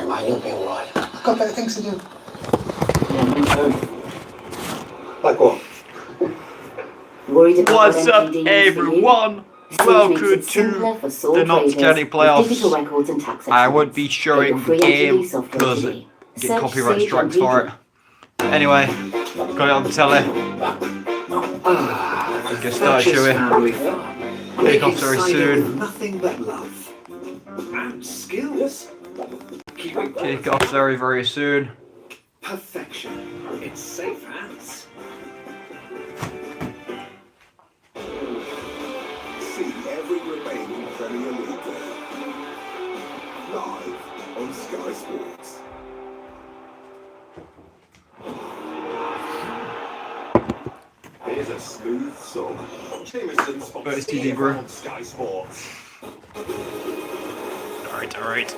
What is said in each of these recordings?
mate, you'll be alright. I've got better things to do. Like what? What's up, everyone? Welcome to the Nott County playoffs. I won't be showing the game because I get copyright strikes for it. Anyway, got it on the telly. Let's get started, shall we? Kick off very soon. Nothing but love and skills. Kick off very, very soon. Perfection. It's safe hands. See every remaining Premier League game live on Sky Sports. Here's a smooth song. Jameson's on Sky Sports. Alright.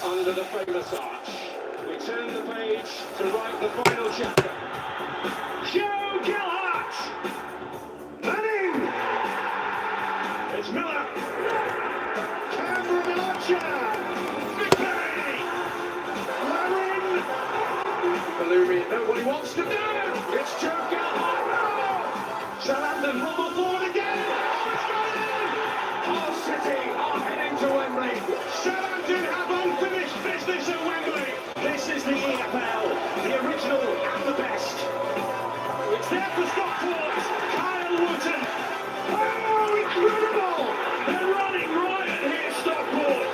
Under the famous arch, we turn the page to write the final chapter. Joe Gilhart! Manning! It's Miller! Canberra Milacha! McVeigh! Larin! Ballumi, nobody wants to do! It's Joe Gilhart! Southampton humble forward again! Hull City are heading to Wembley! Southampton have unfinished business at Wembley! This is the EFL, the original and the best. It's there for Stockport, Kyle Wooten. Oh, incredible! They're running riot here, Stockport.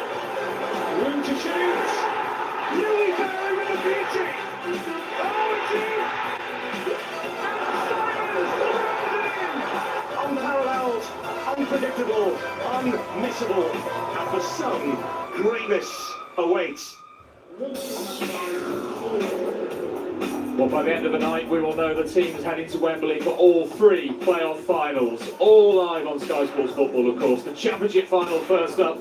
Room to choose. Louis Barry with the beauty. Oh, it's in! Unparalleled, unpredictable, unmissable, and for some, greatness awaits. Well, by the end of the night, we will know the teams heading to Wembley for all three playoff finals. All live on Sky Sports Football, of course. The Championship final first up.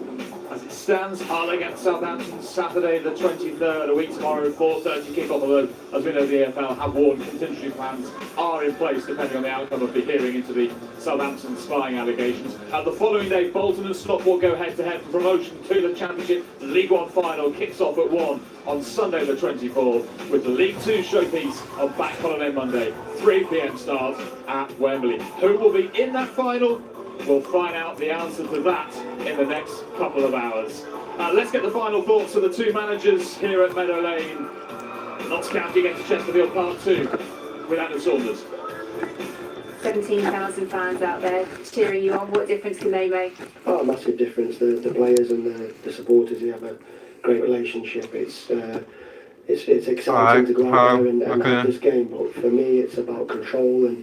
As it stands, Hull against Southampton, Saturday the 23rd, a week tomorrow, 4:30 kick-off, although, as we know, the EFL have warned contingency plans are in place depending on the outcome of the hearing into the Southampton spying allegations. The following day, Bolton and Stockport go head-to-head for promotion to the Championship. The League One final kicks off at 1 on Sunday the 24th, with the League Two showpiece on Bank Holiday Monday, 3 p.m. start at Wembley. Who will be in that final? We'll find out the answer to that in the next couple of hours. Let's get the final thoughts of the two managers here at Meadow Lane. Notts County against Chesterfield Part 2 with Anna Saunders. 17,000 fans out there cheering you on. What difference can they make? Oh, a massive difference. The players and the supporters, they have a great relationship. It's exciting to go out there and have this game, but for me it's about control and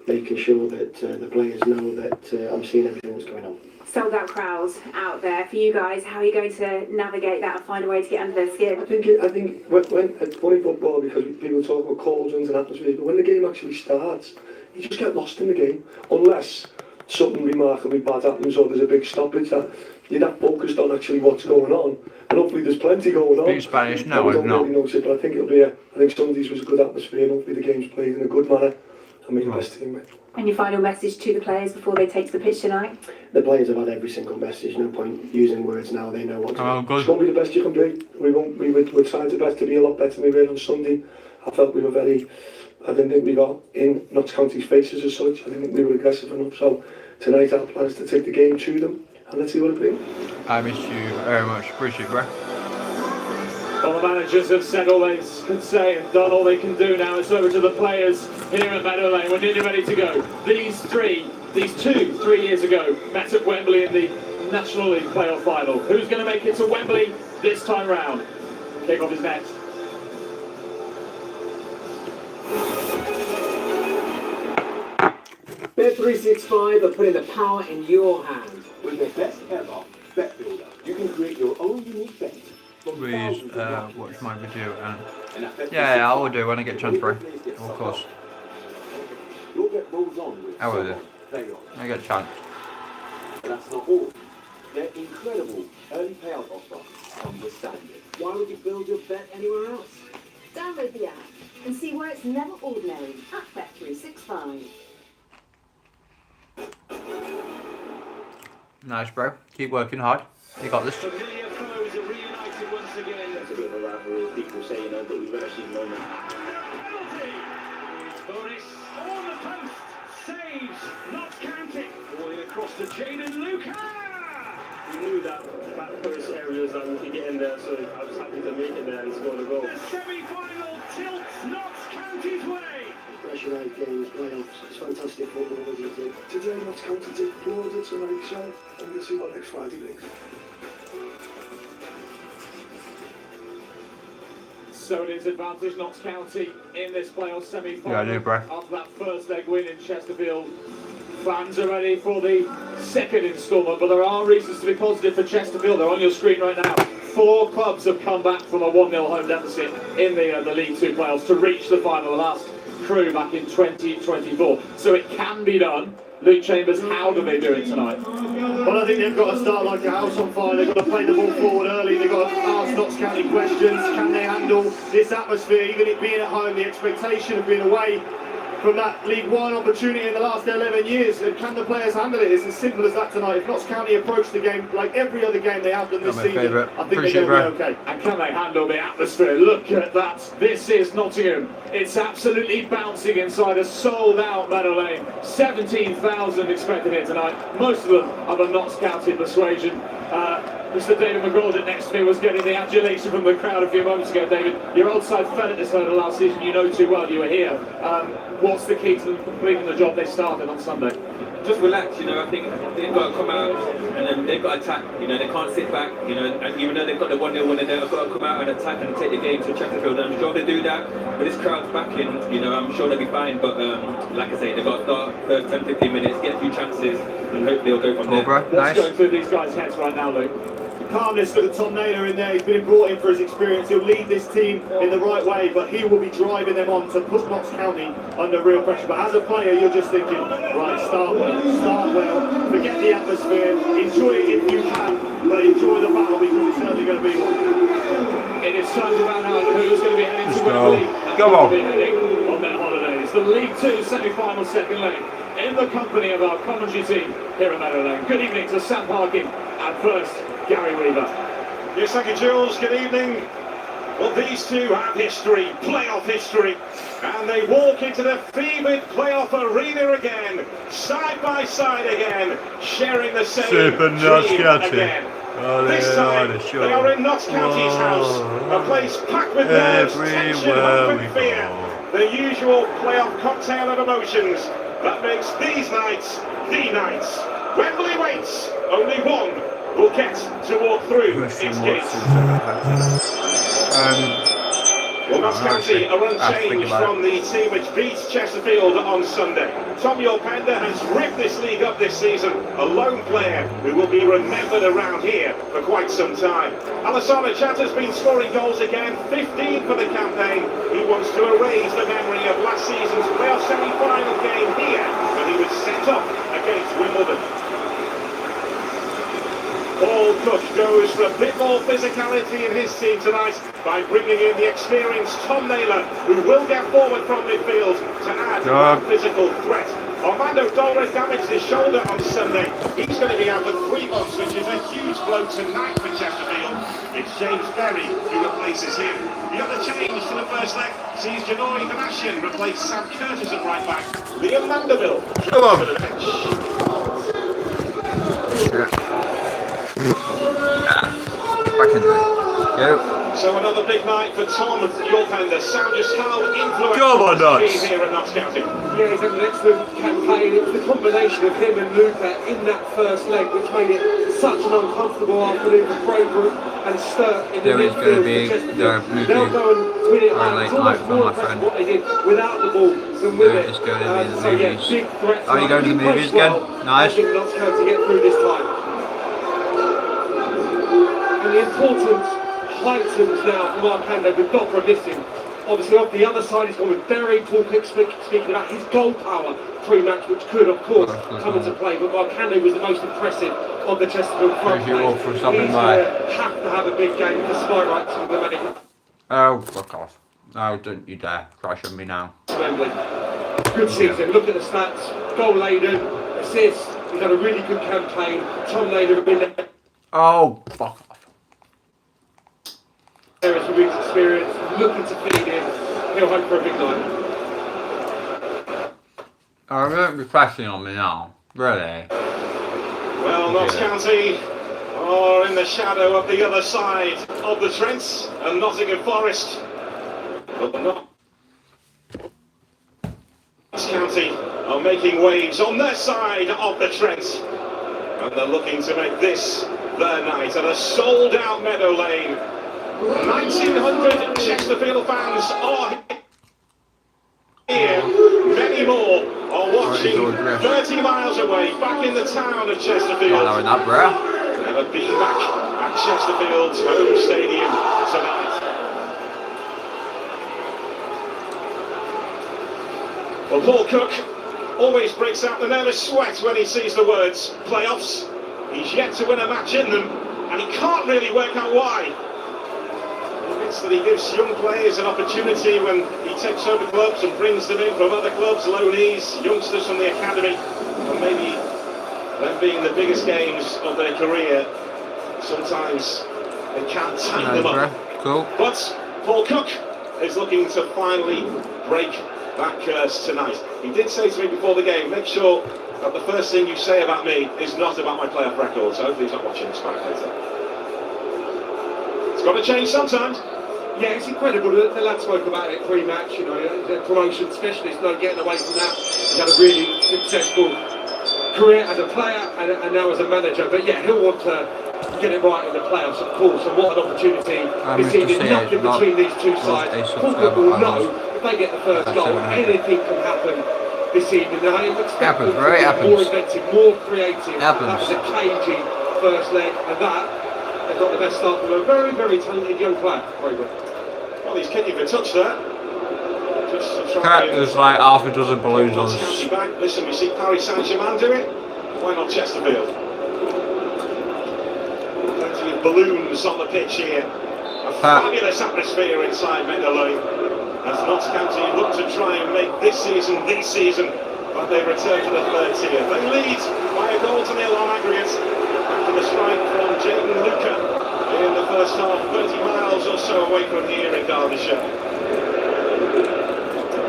making sure that the players know that I'm seeing everything that's going on. Sold out crowds out there for you guys. How are you going to navigate that and find a way to get under their skin? I think when it's funny football, because people talk about cauldrons and atmospheres, but when the game actually starts, you just get lost in the game, unless something remarkably bad happens or there's a big stoppage that you're not focused on actually what's going on, and hopefully there's plenty going on. Speak Spanish? No, I don't not. really notice it, but I think it'll be I think Sunday's was a good atmosphere, and hopefully the game's played in a good manner and make the best team with. And your final message to the players before they take to the pitch tonight? The players have had every single message, no point using words now, they know what to do. Good. It's going to be the best you can be. We're trying to best to be a lot better than we were on Sunday. I felt we were I didn't think we got in Notts County's faces as such. I didn't think we were aggressive enough. So tonight our plan is to take the game to them and let's see what it brings. I miss you very much. Appreciate it, bro. Well, the managers have said all they can say and done all they can do now. It's over to the players here at Meadow Lane. We're nearly ready to go. These two, 3 years ago, met at Wembley in the National League playoff final. Who's going to make it to Wembley this time round? Kick-off is next. Bet365 are putting the power in your hand. With the best ever bet builder, you can create your own unique bet. Please watch my video and yeah, I will do when I get a chance, bro. Of course. I will do. I get a chance. That's not all. Their incredible early payout offer comes with standard. Why would you build your bet anywhere else? Download the app and see where it's never ordinary at Bet365. Nice, bro. Keep working hard. You got this. Familiar foes are reunited once again. That's a bit of a rivalry. People say, you know, but we've actually known them. Penalty! Boris on the post. Saves. Not counting. Falling across to Jaden Luca. We knew that back post areas that we could get in there, so I was happy to make it there and score the goal. The semi-final tilts Notts County's way. Pressurised games, playoffs, it's fantastic football, isn't it? Today, Notts County did applaud tonight, so I'm going to see what next Friday brings. So it is advantage Notts County in this playoff semi-final. Yeah, I do, bro. After that first leg win in Chesterfield, fans are ready for the second instalment, but there are reasons to be positive for Chesterfield. They're on your screen right now. 4 clubs have come back from a 1-0 home deficit in the League Two playoffs to reach the final. The last Crew back in 2024. So it can be done. Luke Chambers, how do they do it tonight? Well, I think they've got to start like a house on fire. They've got to play the ball forward early. They've got to ask Notts County questions. Can they handle this atmosphere, even it being at home, the expectation of being away from that League One opportunity in the last 11 years? And can the players handle it? It's as simple as that tonight. If Notts County approach the game like every other game they have done this season, I think they're going to be okay. And can they handle the atmosphere? Look at that. This is Nottingham. It's absolutely bouncing inside a sold-out Meadow Lane. 17,000 expected here tonight. Most of them of a Notts County persuasion. Mr. David McGraw next to me was getting the adulation from the crowd a few moments ago. David, your old side fell at this hurdle last season. You know too well. You were here. What's the key to them completing the job they started on Sunday? Just relax, you know. I think they've got to come out and then they've got to attack. You know, they can't sit back. You know, and even though they've got the 1-0 winner, they've got to come out and attack and take the game to Chesterfield. And I'm sure they do that. But this crowd's backing. You know, I'm sure they'll be fine. But like I say, they've got to start first 10-15 minutes, get a few chances, and hopefully they'll go from there. What's Nice. going through these guys' heads right now, Luke? Calmness for the Tom Naylor in there. He's been brought in for his experience. He'll lead this team in the right way, but he will be driving them on to put Notts County under real pressure. But as a player, you're just thinking, right, start well, forget the atmosphere, enjoy it if you can, but enjoy the battle because it's certainly going to be one. It is time to find out who's going to be heading to Wembley. Come on. On their holidays. The League Two semi-final second leg in the company of our commentary team here at Meadow Lane. Good evening to Sam Parkin and first Gary Weaver. Yes, thank you, Jules. Good evening. Well, these two have history, playoff history, and they walk into the fevered playoff arena again, side by side again, sharing the same dream again. This time, they are in Notts County's house, a place packed with nerves, tension, hope and fear. The usual playoff cocktail of emotions that makes these nights the nights. Wembley waits, only one will get to walk through its gates. Well, Notts County are unchanged from the team which beats Chesterfield on Sunday. Tom Yorpender has ripped this league up this season, a lone player who will be remembered around here for quite some time. Alassane Chatter's been scoring goals again, 15 for the campaign. He wants to erase the memory of last season's playoff semi-final game here, when he was set up against Wimbledon. Paul Cook goes for a bit more physicality in his team tonight by bringing in the experienced Tom Naylor, who will get forward from midfield to add a physical threat. Armando Dolores damaged his shoulder on Sunday. He's going to be out for 3 months, which is a huge blow tonight for Chesterfield. It's James Berry who replaces him. The other change to the first leg sees Janoy Damasian replace Sam Curtis at right back. Liam Mandeville comes to the bench. Back into it. Go. So another big night for Tom Yorpender. Sound just how influential he's here at Notts County. Yeah, he's had an excellent campaign. It was the combination of him and Luca in that first leg which made it such an uncomfortable afternoon for Braybrooke and Sturt in the midfield. They'll go and win it high. It's almost more impressive what they did without the ball than with it. So yeah, big threats. Are you going to the movies again? Nice. I think Notts County get through this time. And the importance heightens now from Arcando with Dobra missing. Obviously off the other side he's gone with Derry. Paul Cook speaking about his goal power pre-match, which could of course come into play, but Arcando was the most impressive on the Chesterfield front. He's going to have to have a big game despite right to the main. Oh, fuck off. No, don't you dare crash on me now. Good season, look at the stats, goal laden, assists, he's had a really good campaign. Tom Naylor have been there. Oh, fuck off. Areas from his experience, looking to feed in. He'll hope for a big night. I'm going to be pressing on me now. Really? Well, Notts County are in the shadow of the other side of the Trent and Nottingham Forest. But Notts County are making waves on their side of the Trent. And they're looking to make this their night at a sold-out Meadow Lane. 1,900 Chesterfield fans are here. Many more are watching 30 miles away, back in the town of Chesterfield. Not that, bro. Never been back at Chesterfield's home stadium tonight. Well, Paul Cook always breaks out the nervous sweat when he sees the words playoffs. He's yet to win a match in them, and he can't really work out why. That he gives young players an opportunity when he takes over clubs and brings them in from other clubs, loanees, youngsters from the academy, and maybe them being the biggest games of their career, sometimes they can't tie them up. Cool. But Paul Cook is looking to finally break that curse tonight. He did say to me before the game, make sure that the first thing you say about me is not about my playoff record, so hopefully he's not watching this back later. It's got to change sometimes. Yeah, it's incredible. The lad spoke about it pre-match, you know, the promotion specialist, no getting away from that. He's had a really successful career as a player and now as a manager. But yeah, he'll want to get it right in the playoffs, of course. And what an opportunity. This evening, nothing between these two sides. Fulham will know if they get the first goal, anything can happen this evening. Now, I expect them to be more inventive, more creative. That was a cagey first leg, and that they've got the best start from a very, very talented young player. Very good. Well, he's kicking for touch there. Just to try There's like half a dozen balloons on this. Listen, we see Paris Saint-Germain do it. Why not Chesterfield? Plenty of balloons on the pitch here. A fabulous atmosphere inside Meadow Lane. As Notts County look to try and make this season the season, but they return to the third tier. They lead by a goal to nil on aggregate after the strike from Jaden Luca in the first half, 30 miles or so away from here in Derbyshire.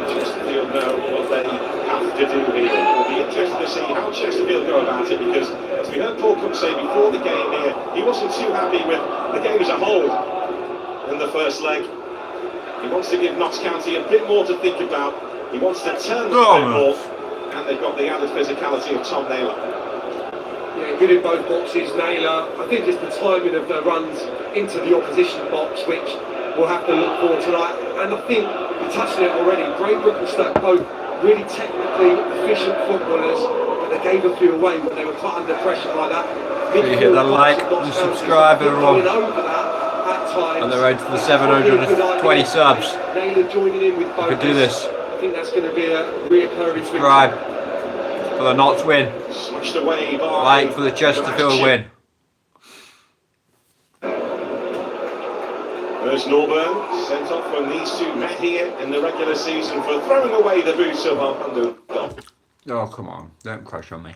Chesterfield know what they have to do here. It'll be interesting to see how Chesterfield go about it, because as we heard Paul Cook say before the game here, he wasn't too happy with the game as a whole in the first leg. He wants to give Notts County a bit more to think about. He wants to turn the ball, and they've got the added physicality of Tom Naylor. Yeah, good in both boxes, Naylor. I think it's the timing of the runs into the opposition box which we'll have to look for tonight. And I think we touched on it already. Braybrook and Stack both really technically efficient footballers, but they gave a few away when they were put under pressure like that. You hit the like and subscribe, everyone. On the road to the 720 subs. Naylor joining in with both. We could do this. I think that's going to be a reoccurring subscribe for the Notts win. Smashed away by like for the Chesterfield win. There's Norburn, sent off when these two met here in the regular season for throwing away the boots of Armando. Oh, come on. Don't crush on me.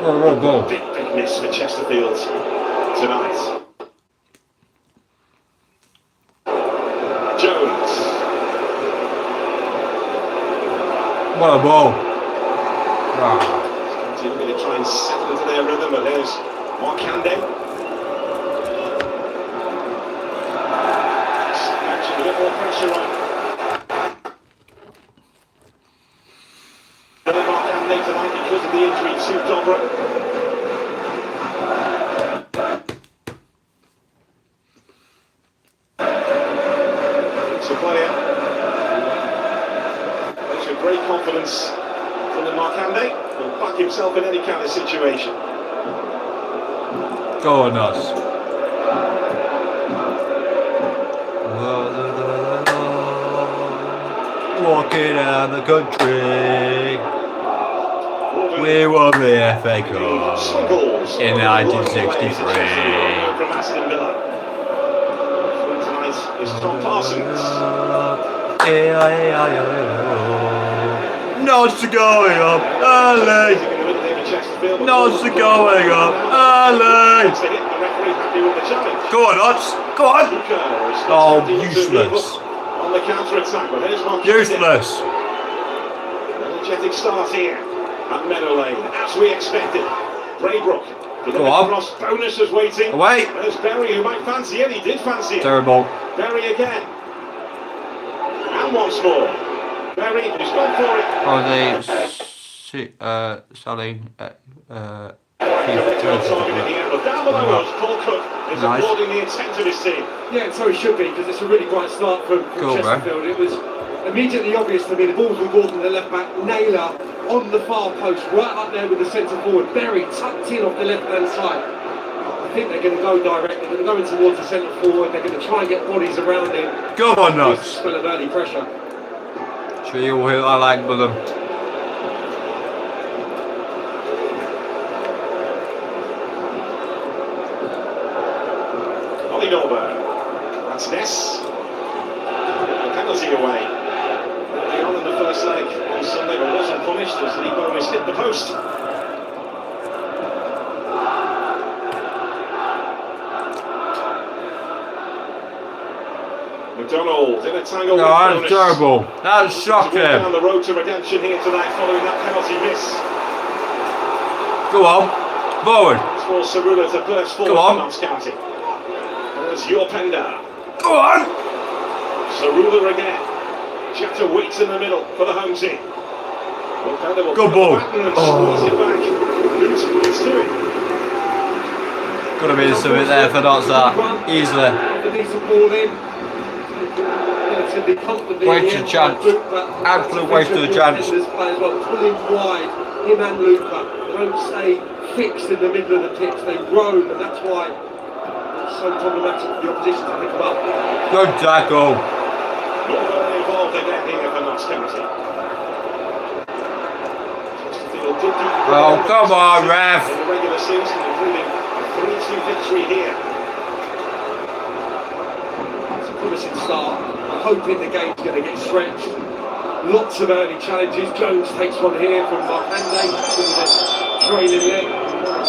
Oh, big miss for Chesterfield tonight. Jones. What a ball. They're going to try and settle into their rhythm, but there's Markande. Actually, a bit more pressure on. Markande tonight because of the injury to Dobra. It's a player. That's a great confidence from the Markande. He'll back himself in any kind of situation. Go on, us. Walking out the country. We won the FA Cup in 1963. Tom Parsons. Nott's going up early. Chesterfield. Nott's going up. Early. The referee happy with the challenge. Go on, Nott. Go on. Oh, useless. On the counter-attack, but there's one. Useless. Energetic start here at Meadow Lane, as we expected. Braybrook. Go on. Cross bonus is waiting. Away. There's Berry, who might fancy it. He did fancy it. Terrible. Berry again. And once more. Berry, who's gone for it. Oh, they selling Nice. The intent of his team. Yeah, and so he should be, because it's a really bright start from Chesterfield. It was immediately obvious to me the ball's with Gordon, the left back, Naylor on the far post, right up there with the centre forward, Berry tucked in off the left hand side. I think they're going to go direct, they're going to go in towards the centre forward, they're going to try and get bodies around him. Go on, Nott. Spell of early pressure. Sure you will hit I like with them. That's Ness. Penalty away. Early on in the first leg on Sunday, but wasn't punished as the bonus hit the post. McDonald in a tangle. No, that's terrible. That's shocking. Down the road to redemption here tonight following that penalty miss. Go on. Forward. It's for Cerula to burst forward. Go on. Notts County. There's your Penda. Go on. Cerula again. Jatta waits in the middle for the home team. Good ball. Oh. It back. It's to it. Could have been something there for Notts that. Easily. Wasted chance. Absolute waste of the chance. Pulling wide, him and Luca. They don't stay fixed in the middle of the pitch, they roam, and that's why it's so problematic for the opposition to pick them up. Good tackle. Not involved again here for Notts County. Oh, come on, ref. In the regular season, including a 3-2 victory here. It's a promising start. I'm hoping the game's going to get stretched. Lots of early challenges. Jones takes one here from Markande with the trailing leg.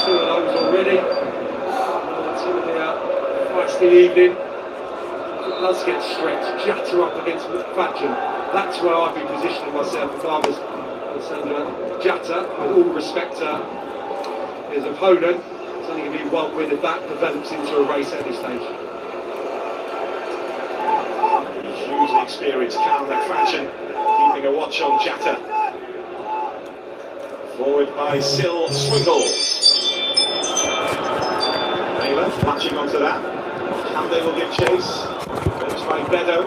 Two of those already. Two of the feisty evening. It does get stretched. Jatta up against McFadden. That's where I'd be positioning myself if I was Jatta, with all respect to his opponent. It's only going to be one win if that develops into a race at this stage. Hugely experienced Carl McFadden keeping a watch on Jatta. Forward by Sill Swingles. Naylor latching onto that. Camden will give chase. Goes by Bedo.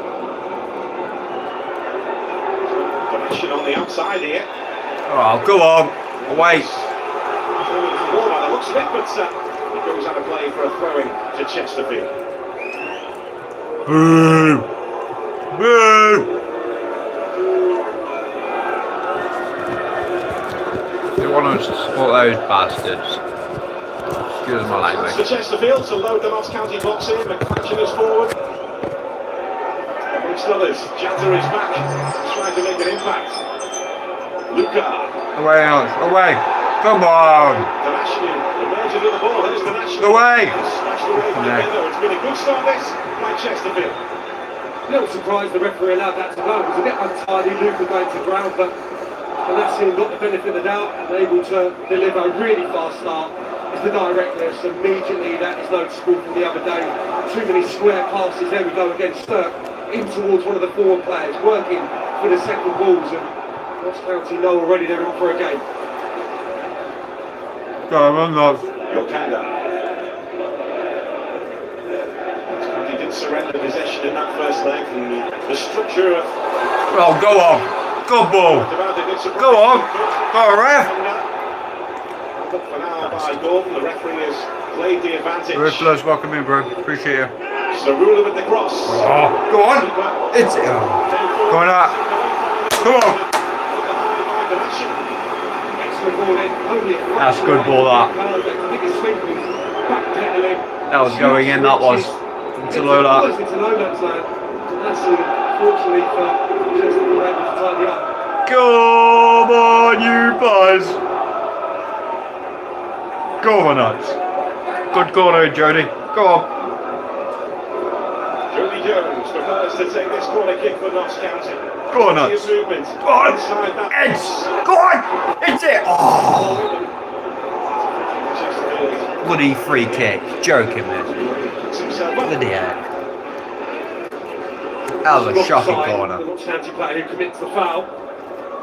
Connection on the outside here. Oh, go on. Away. Ball by the looks of it, but it goes out of play for a throw-in to Chesterfield. Boo! Boo! They want to support those bastards. Excuse my language. To Chesterfield to load the Notts County box in. McFadden is forward. Amongst others, Jatta is back, trying to make an impact. Luca. Away, Alex. Away. Come on. The National emerging with the ball. There's the National. Away. Smashed away from the window. It's been a good start this by Chesterfield. A little surprised the referee allowed that to go. It was a bit untidy. Luca going to ground, but Alassian got the benefit of the doubt and able to deliver a really fast start. It's the directness. Immediately that is noticeable from the other day. Too many square passes. There we go again. Stirk in towards one of the forward players, working for the second balls. And Notts County know already they're in for a game. Come on, Notts. Yokanda. He did surrender possession in that first leg, and the structure of. Oh, go on. Good ball. Go on. Go on, ref. For now by Gordon, the referee has played the advantage. Ruthless, welcome in, bro. Appreciate you. Cerula with the cross. Oh, go on. It's it. Go on out. Come on. That's good ball, that. That was going in, that was. Into Lola. Come on, you boys. Go on, Nott. Good corner, Jody. Go on. Jody Jones prefers to take this corner kick for Notts County. Go on, Nott. Movement. Go on. Inside that It's. Go on. It's it. Oh. Bloody free kick. Joking, man. Bloody heck. That was a shocking corner. The Notts County player who commits the foul.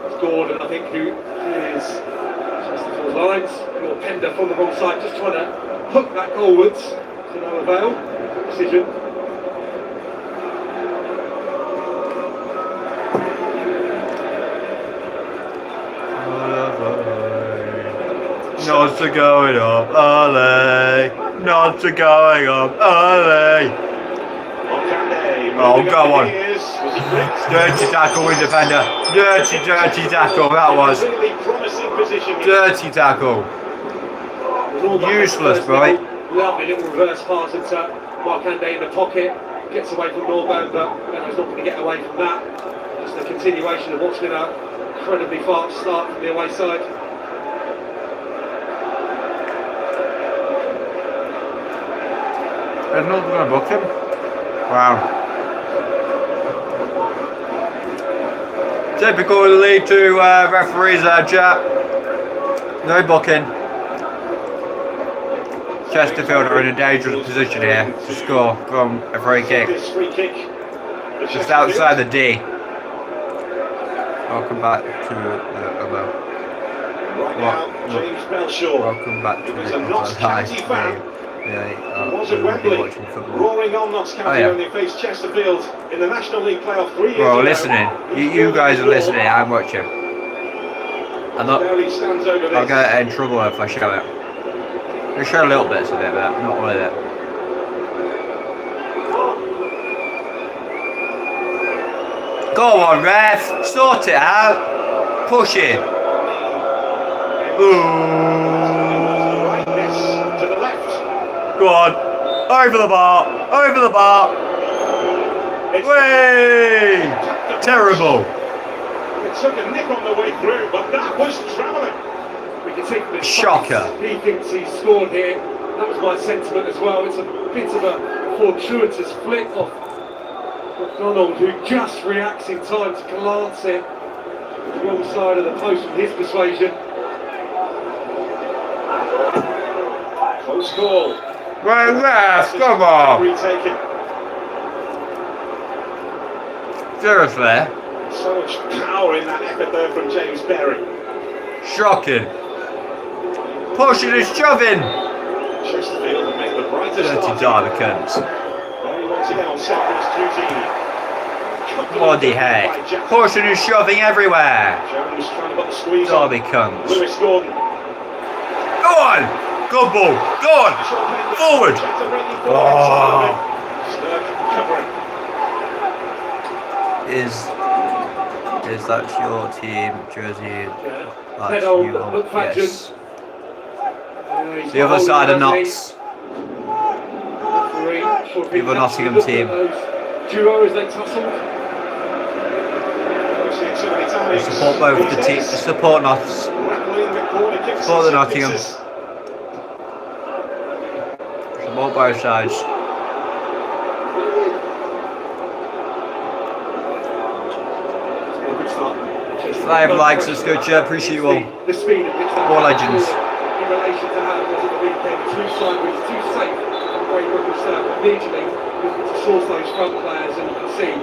It's Gordon, I think, who is just the lines. Or Pender from the wrong side, just trying to hook that goalwards to no avail. Decision. Nods are going up, ole. Nods are going up, ole. Oh, go on. Dirty tackle in defender. Dirty tackle, that was. Dirty tackle. Useless, boy. Lovely little reverse pass into Markande in the pocket. Gets away from Norbo, but Benno's not going to get away from that. Just a continuation of what's been an incredibly fast start from the away side. They're not going to book him. Wow. Typical League 2 referees there, chat. No booking. Chesterfield are in a dangerous position here to score from a free kick. Just outside the D. Welcome back to welcome back to the live stream. Was at Wembley, roaring on Notts County when they faced Chesterfield in the National League playoff 3 years ago. Bro, listening. You guys are listening. I'm watching. I'll get in trouble if I show it. I show little bits of it, but not all of it. Go on, ref. Sort it out. Push it. Ooh. Go on. Over the bar. Over the bar. Way. Terrible. It took a nick on the way through, but that was travelling. We can see from his Shocker. face, he thinks he's scored here. That was my sentiment as well. It's a bit of a fortuitous flick off McDonald, who just reacts in time to glance it to the wrong side of the post from his persuasion. Close call. Well, ref, come on. Retaken. Seriously. So much power in that effort there from James Berry. Shocking. Pushing and shoving. Chesterfield have made the brightest Dirty derby cunts. Only once again on set duty. Bloody heck. Pushing and shoving everywhere. Jones trying to put the squeeze Derby on. cunts. Lewis Gordon. Go on. Good ball. Go on. Forward. Oh. Is that your team jersey? That's you. Yes. The other side of Notts. The other Nottingham team. Duo as they tussle. Support both the teams. Support Notts. Support the Nottingham. Support both sides. Five likes, that's good, yeah, appreciate you all. More legends. In relation to how it was at the weekend, too sideways, too safe, and very quickly start immediately to source those front players, and you can see a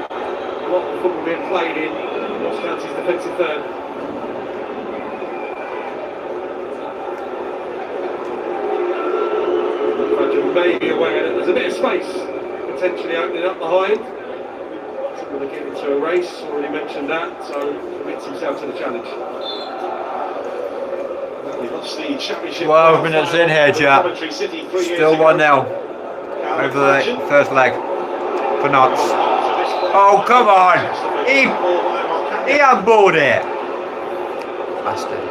lot of football being played in Notts County's defensive third. Maybe aware that there's a bit of space potentially opening up behind. Going to get into a race, already mentioned that, so commits himself to the challenge. 12 minutes in here, chap. Still 1-0 over the first leg for Notts. Oh, come on! He handballed it! Bastard.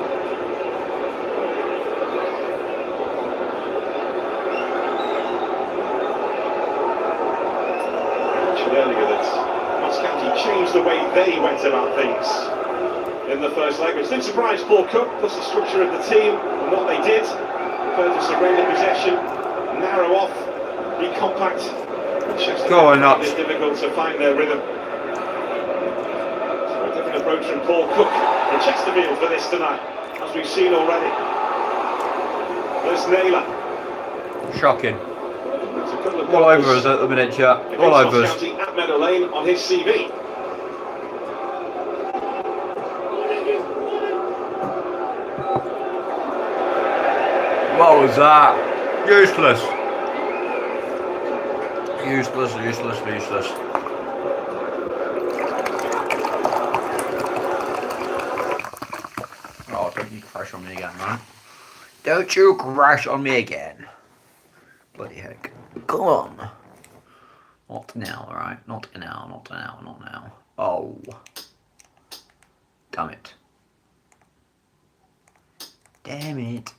Changed the way they went about things in the first leg, which didn't surprise Paul Cook, plus the structure of the team and what they did. prefer to surrender possession, narrow off, be compact. Go on, Nott. It's difficult to find their rhythm. So a different approach from Paul Cook from Chesterfield for this tonight, as we've seen already. There's Naylor. Shocking. All over us at the minute, chat. All over us. At Meadow Lane on his CV. What was that? Useless. Useless. Oh, don't you crash on me again, man. Don't you crash on me again. Bloody heck. Go on. Not now, alright? Not now. Oh. Damn it.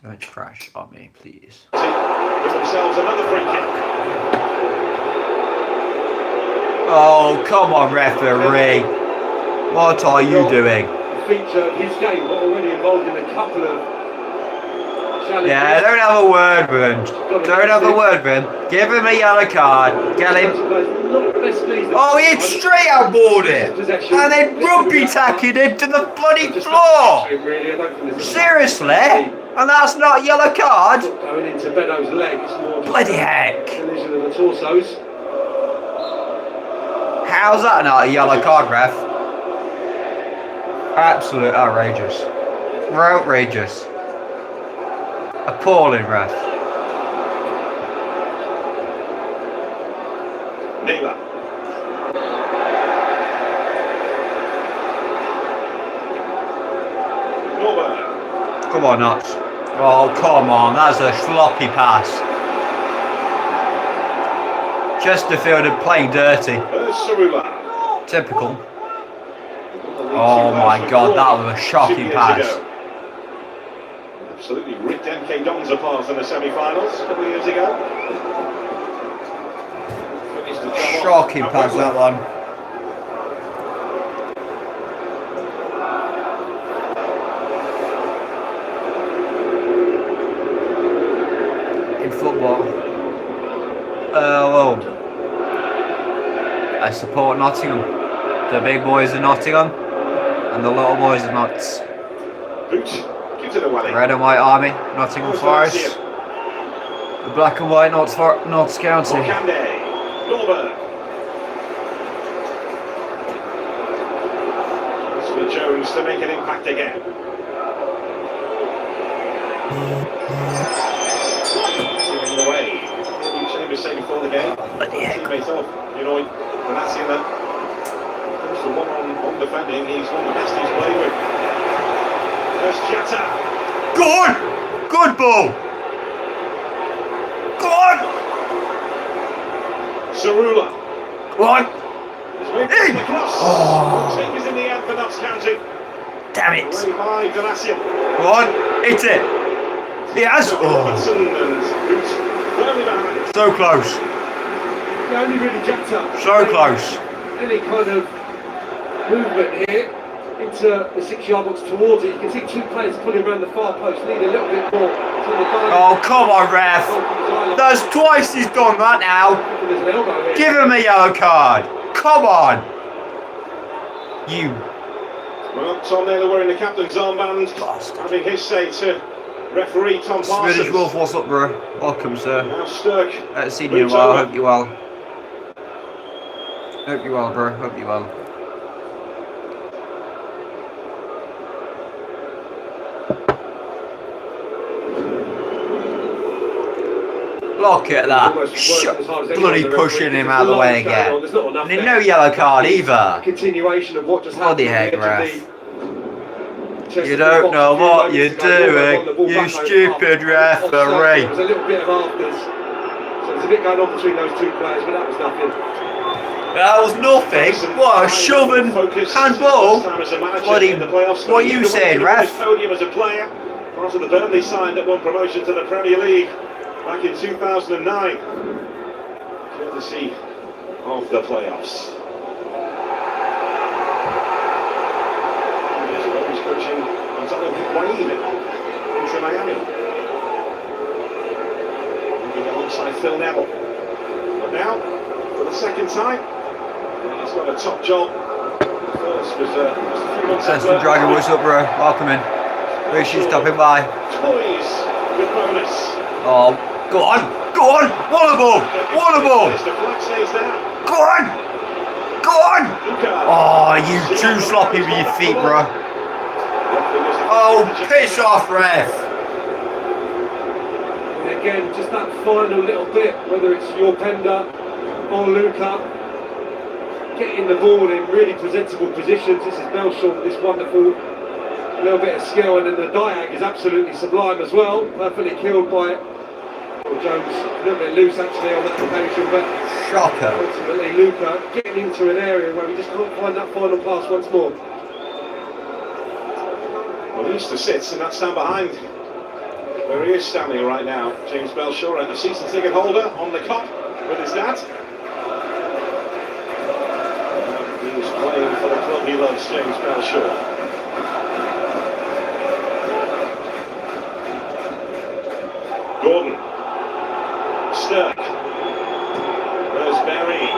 Don't crash on me, please. Give themselves another free kick. Oh, come on, referee. What are you doing? Feature of his game, but already involved in a couple of challenges. Yeah, don't have a word with him. Don't have a word with him. Give him a yellow card. Get him. Oh, he hit straight outboard it. And then rugby tackled him to the bloody floor. Seriously? And that's not a yellow card? Going into Benno's legs. Bloody heck. Collision of the torsos. How's that not a yellow card, ref? Absolute outrageous. Outrageous. Appalling, ref. Naylor. Norberg. Come on, Nott. Oh, come on. That's a sloppy pass. Chesterfield are playing dirty. Typical. Oh my god, that was a shocking pass. Absolutely ripped MK Dons apart in the semi-finals a couple of years ago. Shocking pass, that one. In football. Well, I support Nottingham. The big boys are Nottingham, and the little boys are Notts. Red and white army, Nottingham Forest. The black and white Notts County. Norberg. For Jones to make an impact again. Steering away. Chambers say before the game. Teammate off, Ganassi then. The one on defending, he's one of the best he's played with. There's Jatta. Good! Good ball! Good! Zarula. Go on! In! Oh. Take is in the end for Notts County. Damn it! Away by Ganassi. Go on! Hit it! He has! Robertson and Boots firmly behind. So close. Yeah, only really Jatta. So close. Any kind of movement here into the 6-yard box towards it. You can see two players pulling around the far post, need a little bit more. Oh, come on, ref. That's twice he's done that now. Give him a yellow card. Come on. You. Well, Tom Naylor wearing the captain's armband, having his say to referee Tom Parsons. Swedish Wolf, what's up, bro? Welcome, sir. Now Sturk. Haven't seen you in a while. Hope you well. Hope you well, bro. Hope you well. Look at that. Bloody pushing him out of the way again. And no yellow card either. Continuation of what just happened. Bloody heck, ref. You don't know what you're doing, you stupid referee. There was a little bit of afters. So there's a bit going on between those two players, but that was nothing. That was nothing. What a shoving handball. Bloody, what are you saying, ref? Podium as a player, part of the Burnley side that won promotion to the Premier League back in 2009. Courtesy of the playoffs. Coaching Gonzalo Higuain into Miami. Moving alongside Phil Neville. But now, for the second time, he's got a top job. First was just a few months That's the Dragon, what's up, bro? Welcome in. Appreciate you stopping by. Toys with bonus. Oh, go on! Go on! Water ball! Water ball! The flag stays down. Go on! Go on! Oh, you too sloppy with your feet, bro. Oh, piss off, ref! And again, just that final little bit, whether it's your Penda or Luca, getting the ball in really presentable positions. This is Belshaw with this wonderful little bit of skill, and then the diag is absolutely sublime as well. Perfectly killed by Jones, a little bit loose actually on that occasion, but shocker. Ultimately, Luca getting into an area where we just can't find that final pass once more. Well, Easter sits, and that's down behind where he is standing right now. James Belshaw, and a season ticket holder on the cop with his dad. He's playing for the club he loves, James Belshaw. Gordon. Stirk. Roseberry.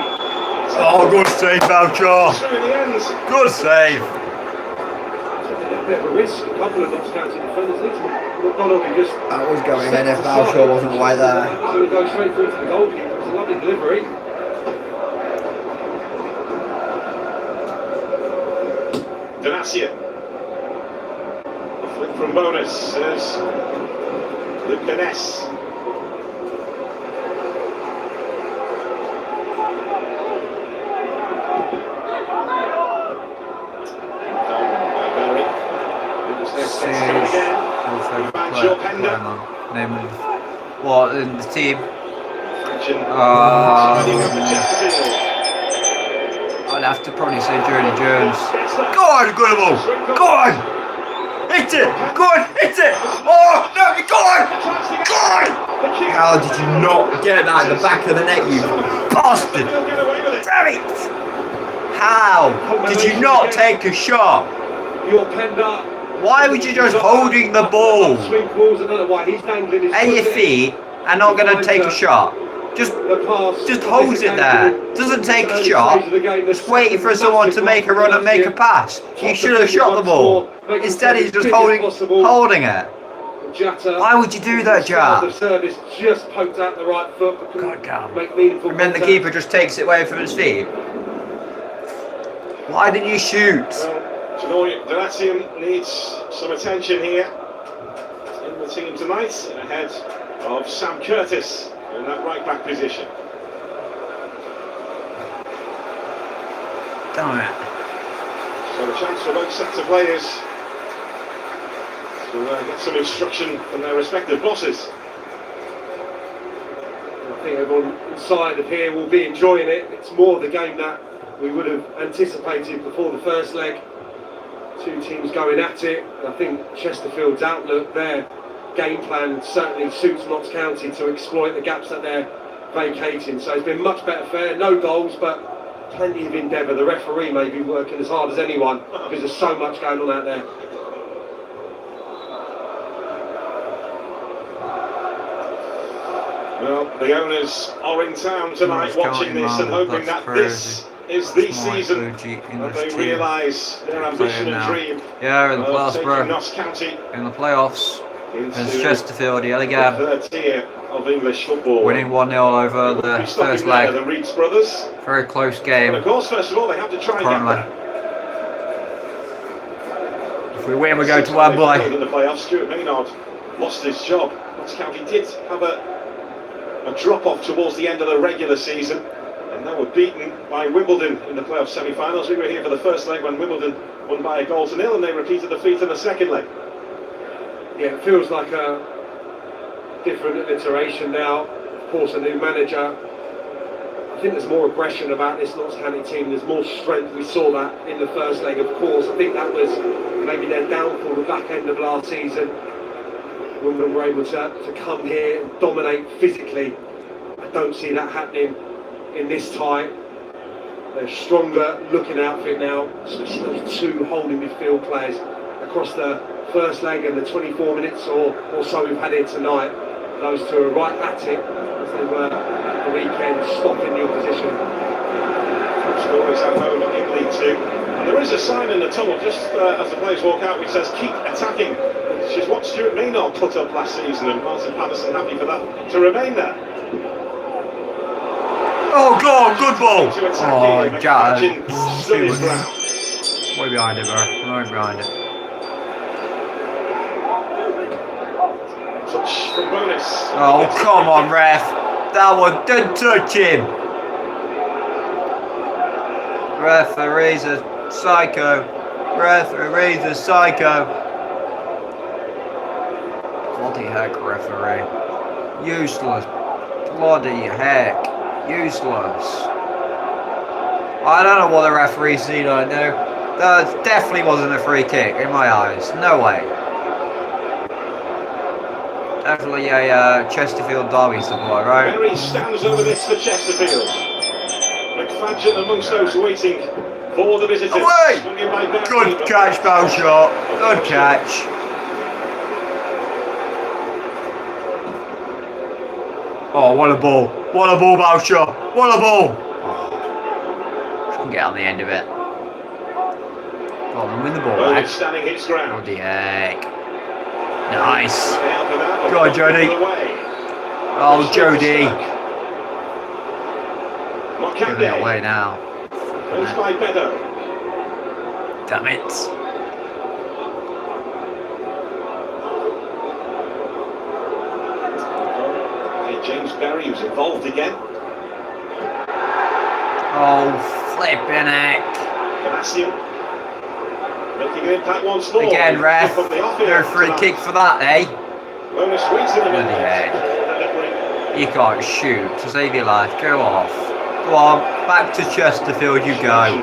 Oh, good save, Belshaw. Through the ends. Good save. A bit of a risk, a couple of Notts County defenders. McDonald just. That was going in if Belshaw wasn't away there. So we go straight through to the goalkeeper. It was a lovely delivery. Donacia. A flick from bonus. There's Luca Ness. Name of what in the team? I'd have to probably say Journey Jones. Go on, Gunnable! Go on! Hit it! Go on, hit it! Oh no! Go on! Go on! How did you not get that in the back of the net, you bastard? Damn it! How did you not take a shot? Your Penda. Why would you just holding the ball at your feet and not going to take a shot? Just holds it there. Doesn't take a shot. Just waiting for someone to make a run and make a pass. You should have shot the ball. Instead, he's just holding it. Why would you do that, Jack? The service just poked out the right foot. God damn. Make meaningful And then the keeper just takes it away from his feet. Why didn't you shoot? Donatium needs some attention here in the team tonight, ahead of Sam Curtis in that right back position. Damn it. So a chance for both sets of players to get some instruction from their respective bosses. I think everyone inside of here will be enjoying it. It's more the game that we would have anticipated before the first leg. Two teams going at it. I think Chesterfield's outlook, their game plan certainly suits Notts County to exploit the gaps that they're vacating. So it's been much better fare. No goals, but plenty of endeavour. The referee may be working as hard as anyone because there's so much going on out there. Well, the owners are in town tonight watching this and hoping that this is the season that they realise their ambition and dream. Yeah, in the playoffs, bro. Notts County in the playoffs. It's Chesterfield yet again. The third tier of English football. Winning 1-0 over the first leg. The Reeds brothers. Very close game. But of course, first of all, they have to try and get that. If we win, we go to Wembley. In the playoffs, Stuart Maynard lost his job. Notts County did have a drop-off towards the end of the regular season. And they were beaten by Wimbledon in the playoff semi-finals. We were here for the first leg when Wimbledon won by 1-0, and they repeated the feat in the second leg. Yeah, it feels like a different iteration now. Of course, a new manager. I think there's more aggression about this Notts County team. There's more strength. We saw that in the first leg, of course. I think that was maybe their downfall the back end of last season. Wimbledon were able to come here and dominate physically. I don't see that happening in this tie. They're stronger looking outfit now, especially those two holding midfield players. across the first leg and the 24 minutes or so we've had here tonight. Those two are right at it as they were at the weekend, stopping the opposition. Scorers at home in League Two. And there is a sign in the tunnel just as the players walk out which says keep attacking, which is what Stuart Maynard put up last season, and Martin Patterson happy for that to remain there. Oh, go on, good ball. Oh, God. Way behind it, bro. Way behind it. Touch from Bonus. Oh, come on, ref. That one, don't touch him. Referee's a psycho. Referee's a psycho. Bloody heck, referee. Useless. Bloody heck. Useless. I don't know what the referee seen I do. That definitely wasn't a free kick in my eyes. No way. Definitely a Chesterfield derby support, right? Berry stands over this for Chesterfield. McFadgen amongst those waiting for the visitors. Away! Good catch, Bowshot. Good catch. Oh, what a ball. What a ball, Bowshot. What a ball. Oh, can get on the end of it. Go on, win the ball back. Standing hits ground. Bloody heck. Nice. Go on, Jody. Oh, Jody. Giving it away now. Damn it. James Berry, who's involved again. Oh, flipping heck. Canasium making an impact once more. Again, ref. No free kick for that, eh? Bonus waits in the Bloody heck. You can't shoot to save your life. Go off. Go on. Back to Chesterfield you go.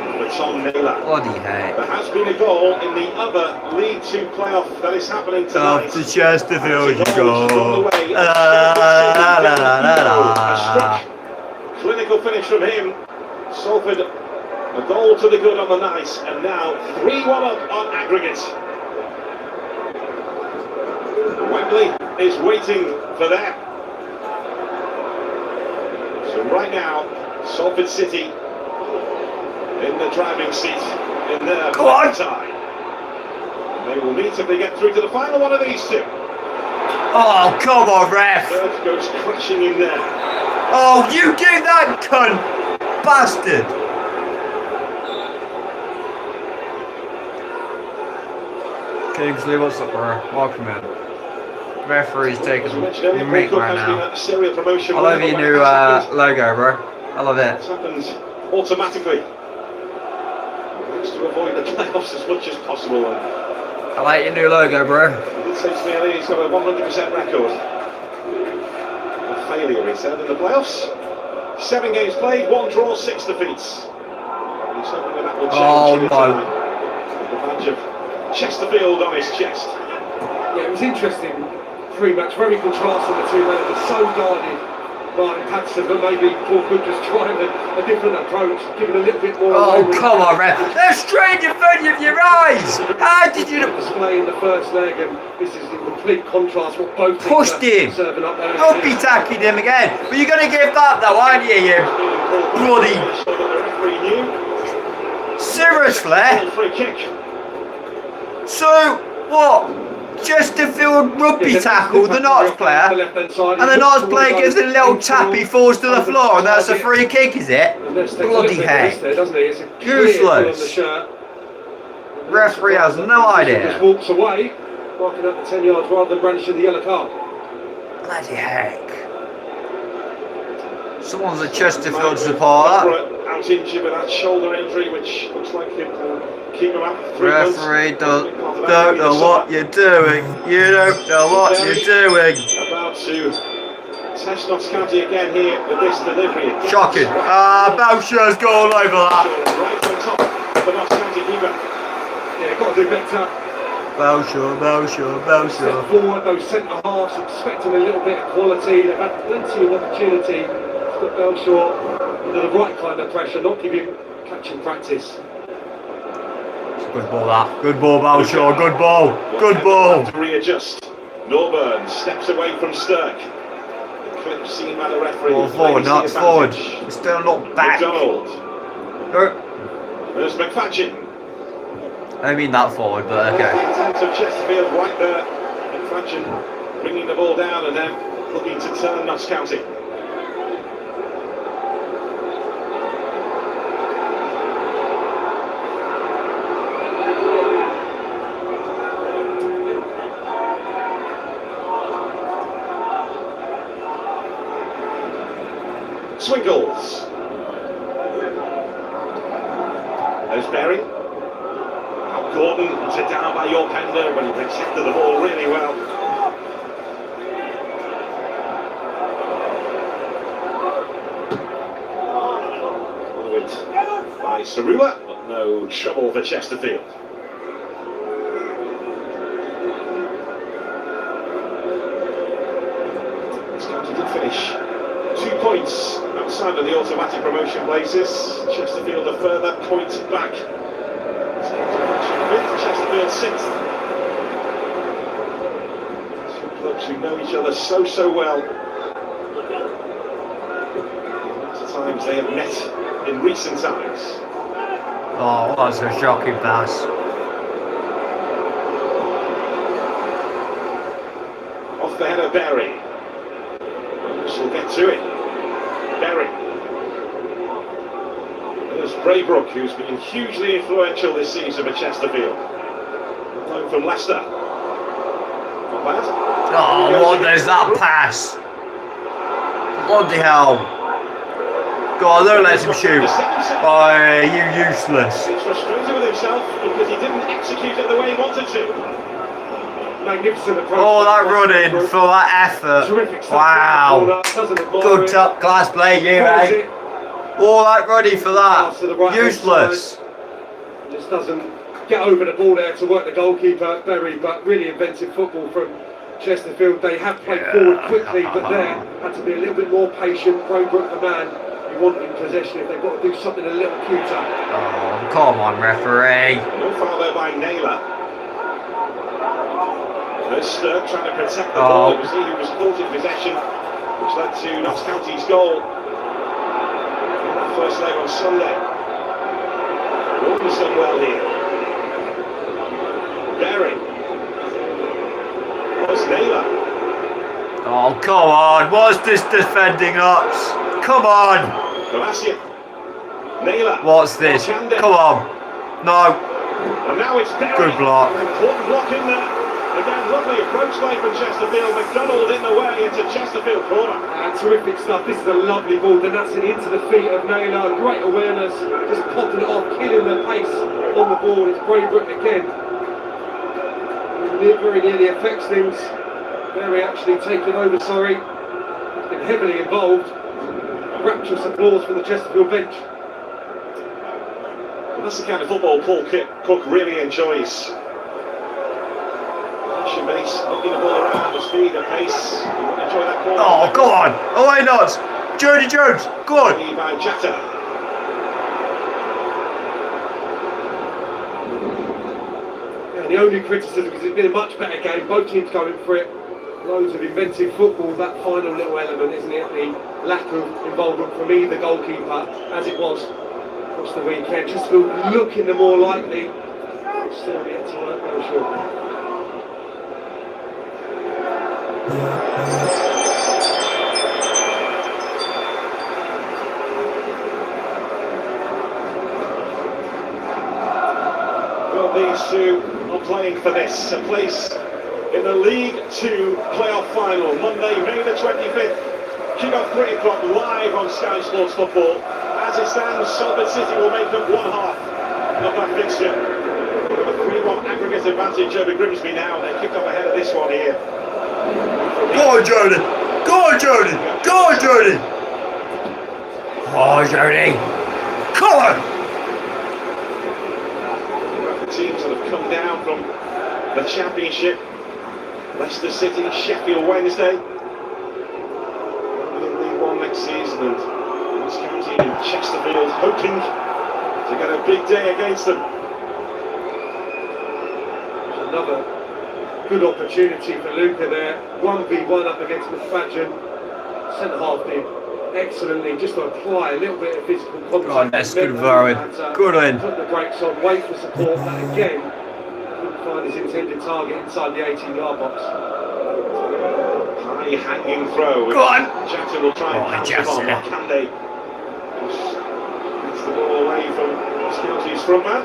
Bloody heck. There has been a goal in the other League Two playoff that is happening tonight. Off to Chesterfield you go. Clinical finish from him. Salford, a goal to the good on the night, and now 3-1 up on aggregate. Wembley is waiting for them. So right now, Salford City in the driving seat in their tie. They will meet if they get through to the final one of these two. Oh, come on, ref. Third goes crashing in there. Oh, you do that, cunt bastard. Kingsley, what's up, bro? Welcome in. Referee's taking the mic right now. I love your new logo, bro. I love it. It happens automatically. To avoid the playoffs as much as possible. I like your new logo, bro. He did say to me earlier he's got a 100% record of failure, he said, in the playoffs. 7 games played, 1 draw, 6 defeats. He's hoping that will change in time. The badge of Chesterfield on his chest. Yeah, it was interesting. Pre-match, very contrasting the two men. They're so guarded by Patterson, but maybe Paul could just try a different approach, giving a little bit more. Oh, come on, ref. They're straight in front of your eyes. How did you display in the first leg? And this is in complete contrast what both pushed him. Serving up there. Don't be tacking him again. But you're going to give that though, aren't you, you bloody. Seriously? So, what? Chesterfield rugby tackle the Nott player, and the Nott player gives it a little tap, he falls to the floor, and that's a free kick, is it? Bloody heck. Useless. Referee has no idea. Just walks away, marking up the 10 yards rather than brandishing the yellow card. Bloody heck. Someone's a Chesterfield supporter. Out injured with that shoulder injury, which looks like it will keep him out for 3 months. Referee don't know what you're doing. You don't know what you're doing. About to test Notts County again here with this delivery. Shocking. Bowsher's gone over that. Right on top of the Notts County keeper. Yeah, got to do better. Bowsher. Step forward, those centre halves expecting a little bit of quality. They've had plenty of opportunity. But Belshaw under the right kind of pressure, not giving catching practice. Good ball, that. Good ball, Balshaw. Good ball. Good ball. To readjust. Norburn steps away from Stirk. The clip seen by the referee. Ball forward, not forward. Still not back. McDonald. No. There's McFadden. I mean that forward, but okay. The intent of Chesterfield right there. McFadden bringing the ball down and then looking to turn Notts County. Swinkles. There's Berry. Now Gordon puts it down by your Pender, but he protected the ball really well. Followed by Cerula, but no trouble for Chesterfield. This county did finish 2 points outside of the automatic promotion places. Chesterfield a further point back. Chesterfield 6th. Two clubs who know each other so well. Lots of times they have met in recent times. Oh, that's a shocking pass. Off the head of Berry. We'll get to it. Berry. There's Braybrook, who's been hugely influential this season for Chesterfield. Loan from Leicester. Not bad. Oh, what is that pass? Bloody hell. Go on, don't let him shoot. Oh, you useless. He's frustrated with himself because he didn't execute it the way he wanted to. Magnificent approach. Oh, that running for that effort. Wow. Good top class play, you, mate. Oh, that running for that. Useless. Just doesn't get over the ball there to work the goalkeeper, Berry, but really inventive football from Chesterfield. They have played forward quickly, but there had to be a little bit more patient. Braybrook, the man you want in possession, if they've got to do something a little cuter. Oh, come on, referee. No foul there by Naylor. There's Stirk trying to protect the ball. It was he who was caught in possession, which led to Notts County's goal in that first leg on Sunday. Gordon's done well here. Berry. There's Naylor. Oh, come on. What's this defending ups? Come on. Golasia. Naylor. What's this? Come on. No. And now it's Berry. Good block. Important block in there. Again, lovely approach play from Chesterfield. McDonald in the way into Chesterfield corner. Terrific stuff. This is a lovely ball. Then that's it into the feet of Naylor. Great awareness. Just popping it off, killing the pace on the ball. It's Braybrook again. Very nearly affects things. Very actually taken over, sorry. He's been heavily involved. Rapturous applause for the Chesterfield bench. Well, that's the kind of football Paul Cook really enjoys. Base, looking the ball around, the speed, the pace. You want to enjoy that corner. Oh, go on. Oh, why not? Jody Jones, go on. By Jatta. Yeah, the only criticism is it's been a much better game. Both teams going for it. Loads of inventive football. That final little element, isn't it? The lack of involvement from either goalkeeper, as it was across the weekend. Just looking the more likely. Still yet to work, I'm sure. Well, these two are playing for this, a place in the League 2 playoff final, Monday, May the 25th, kick-off 3 o'clock, live on Sky Sports Football. As it stands, Salford City will make up one half of that fixture. A 3-1 aggregate advantage over Grimsby now, they kick off ahead of this one here. Go on, Jody! Go on, Jody! Go on, Jody! Oh, Jody! Come on! The teams that have come down from the Championship, Leicester City, Sheffield Wednesday. In League 1 next season, and Notts County and Chesterfield hoping to get a big day against them. Another good opportunity for Luca there. 1v1 up against McFadden. Centre half did excellently, just to apply a little bit of physical contact. God, that's good Rowan. Good in. Put the brakes on, wait for support, that again couldn't find his intended target inside the 18-yard box. High hanging throw. Go on. Jackson will try and pass him on. What can they? Gets the ball away from Skelty's front man.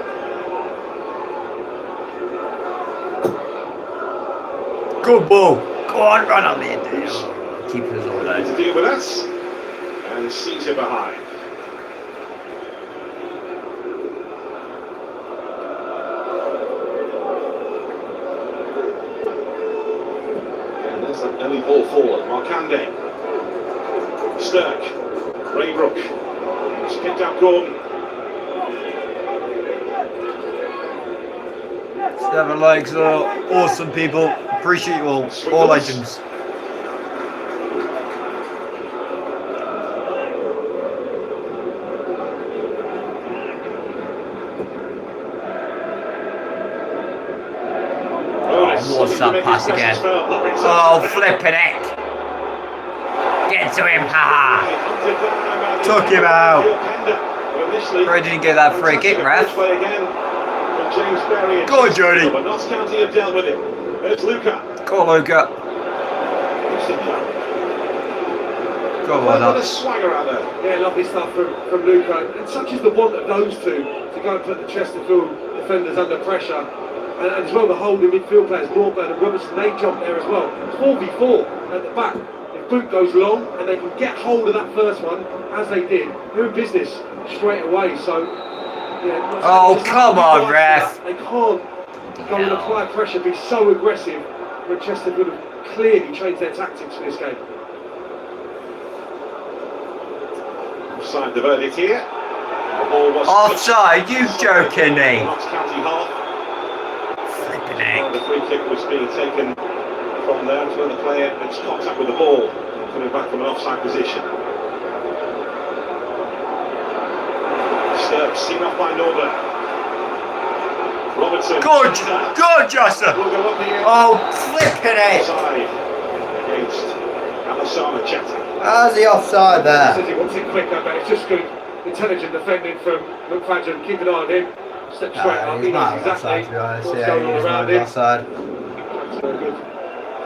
Good ball. Go on, run on the end. Keepers all day. To deal with us. And Caesar behind. And there's that early ball forward. Markande. Stirk. Raybrook. It's picked up Gordon. 7 likes, awesome people. Appreciate you all legends. What's that pass again? Oh, flipping it! Get to him, haha! Took him out. Probably didn't get that free kick, ref. Go on, Jody. But Notts County have dealt with him. There's Luca. Go on, Luca. Go on, Notts. Swagger out there. Yeah, lovely stuff from Luca. And such is the want of those two to go and put the Chesterfield defenders under pressure. And as well, the holding midfield players, Norburn and Robertson, they jump there as well. 4v4 at the back. If boot goes long and they can get hold of that first one, as they did, they're in business straight away. So, yeah, oh, come on, ref. They can't go and apply pressure, be so aggressive when Chesterfield have clearly changed their tactics for this game. Offside the verdict here. The ball was offside, you joking me? Notts County half. Flipping it. The free kick was being taken from there to where the player makes contact with the ball, coming back from an offside position. Stirk seen off by Norburn. Robertson. Good, Justin. Oh, flipping it. Offside against Alassana Chatter. How's the offside there? Says he wants it quicker, but it's just good, intelligent defending from McFadden. Keep an eye on him. Step straight up. He knows exactly what's going on around him. Offside. Very good.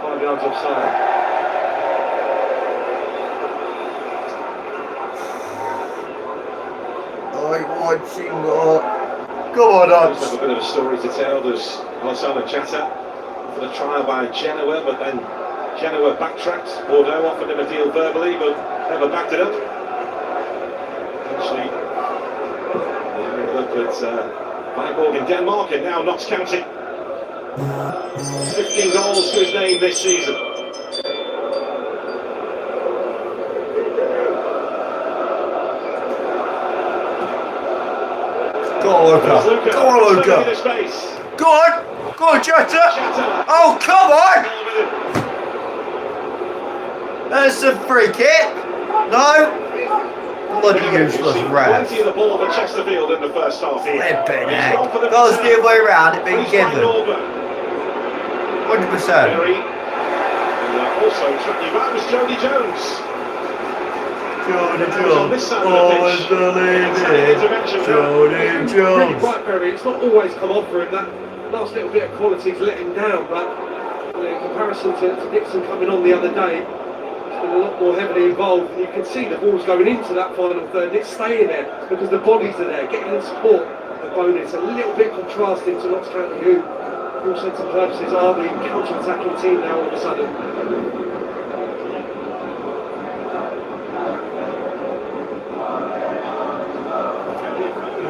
5 yards offside. I'm watching. Come on, Notts. Have a bit of a story to tell. There's Alassana Chatter for the trial by Genoa, but then Genoa backtracked. Bordeaux offered him a deal verbally, but never backed it up. Actually, look at Viborg in Denmark, and now Notts County. 15 goals to his name this season. Go on, Luca. Go on, Luca. Go on. Go on, Chatter. Oh, come on. That's a free kick. No. Bloody useless ref. The ball for Chesterfield in the first half. Flipping heck. Goes the other way around, it being given. 100%. Also, tracking back was Jody Jones. Jody Jones. Always believe it. Jody Jones. Right, Perry. It's not always come off for him. That last little bit of quality's let him down, but in comparison to Dixon coming on the other day, a lot more heavily involved. You can see the ball's going into that final third and it's staying there because the bodies are there, getting in support of Bowden. It's a little bit contrasting to Notts County, who, for all intents and purposes, are the counter-attacking team now all of a sudden.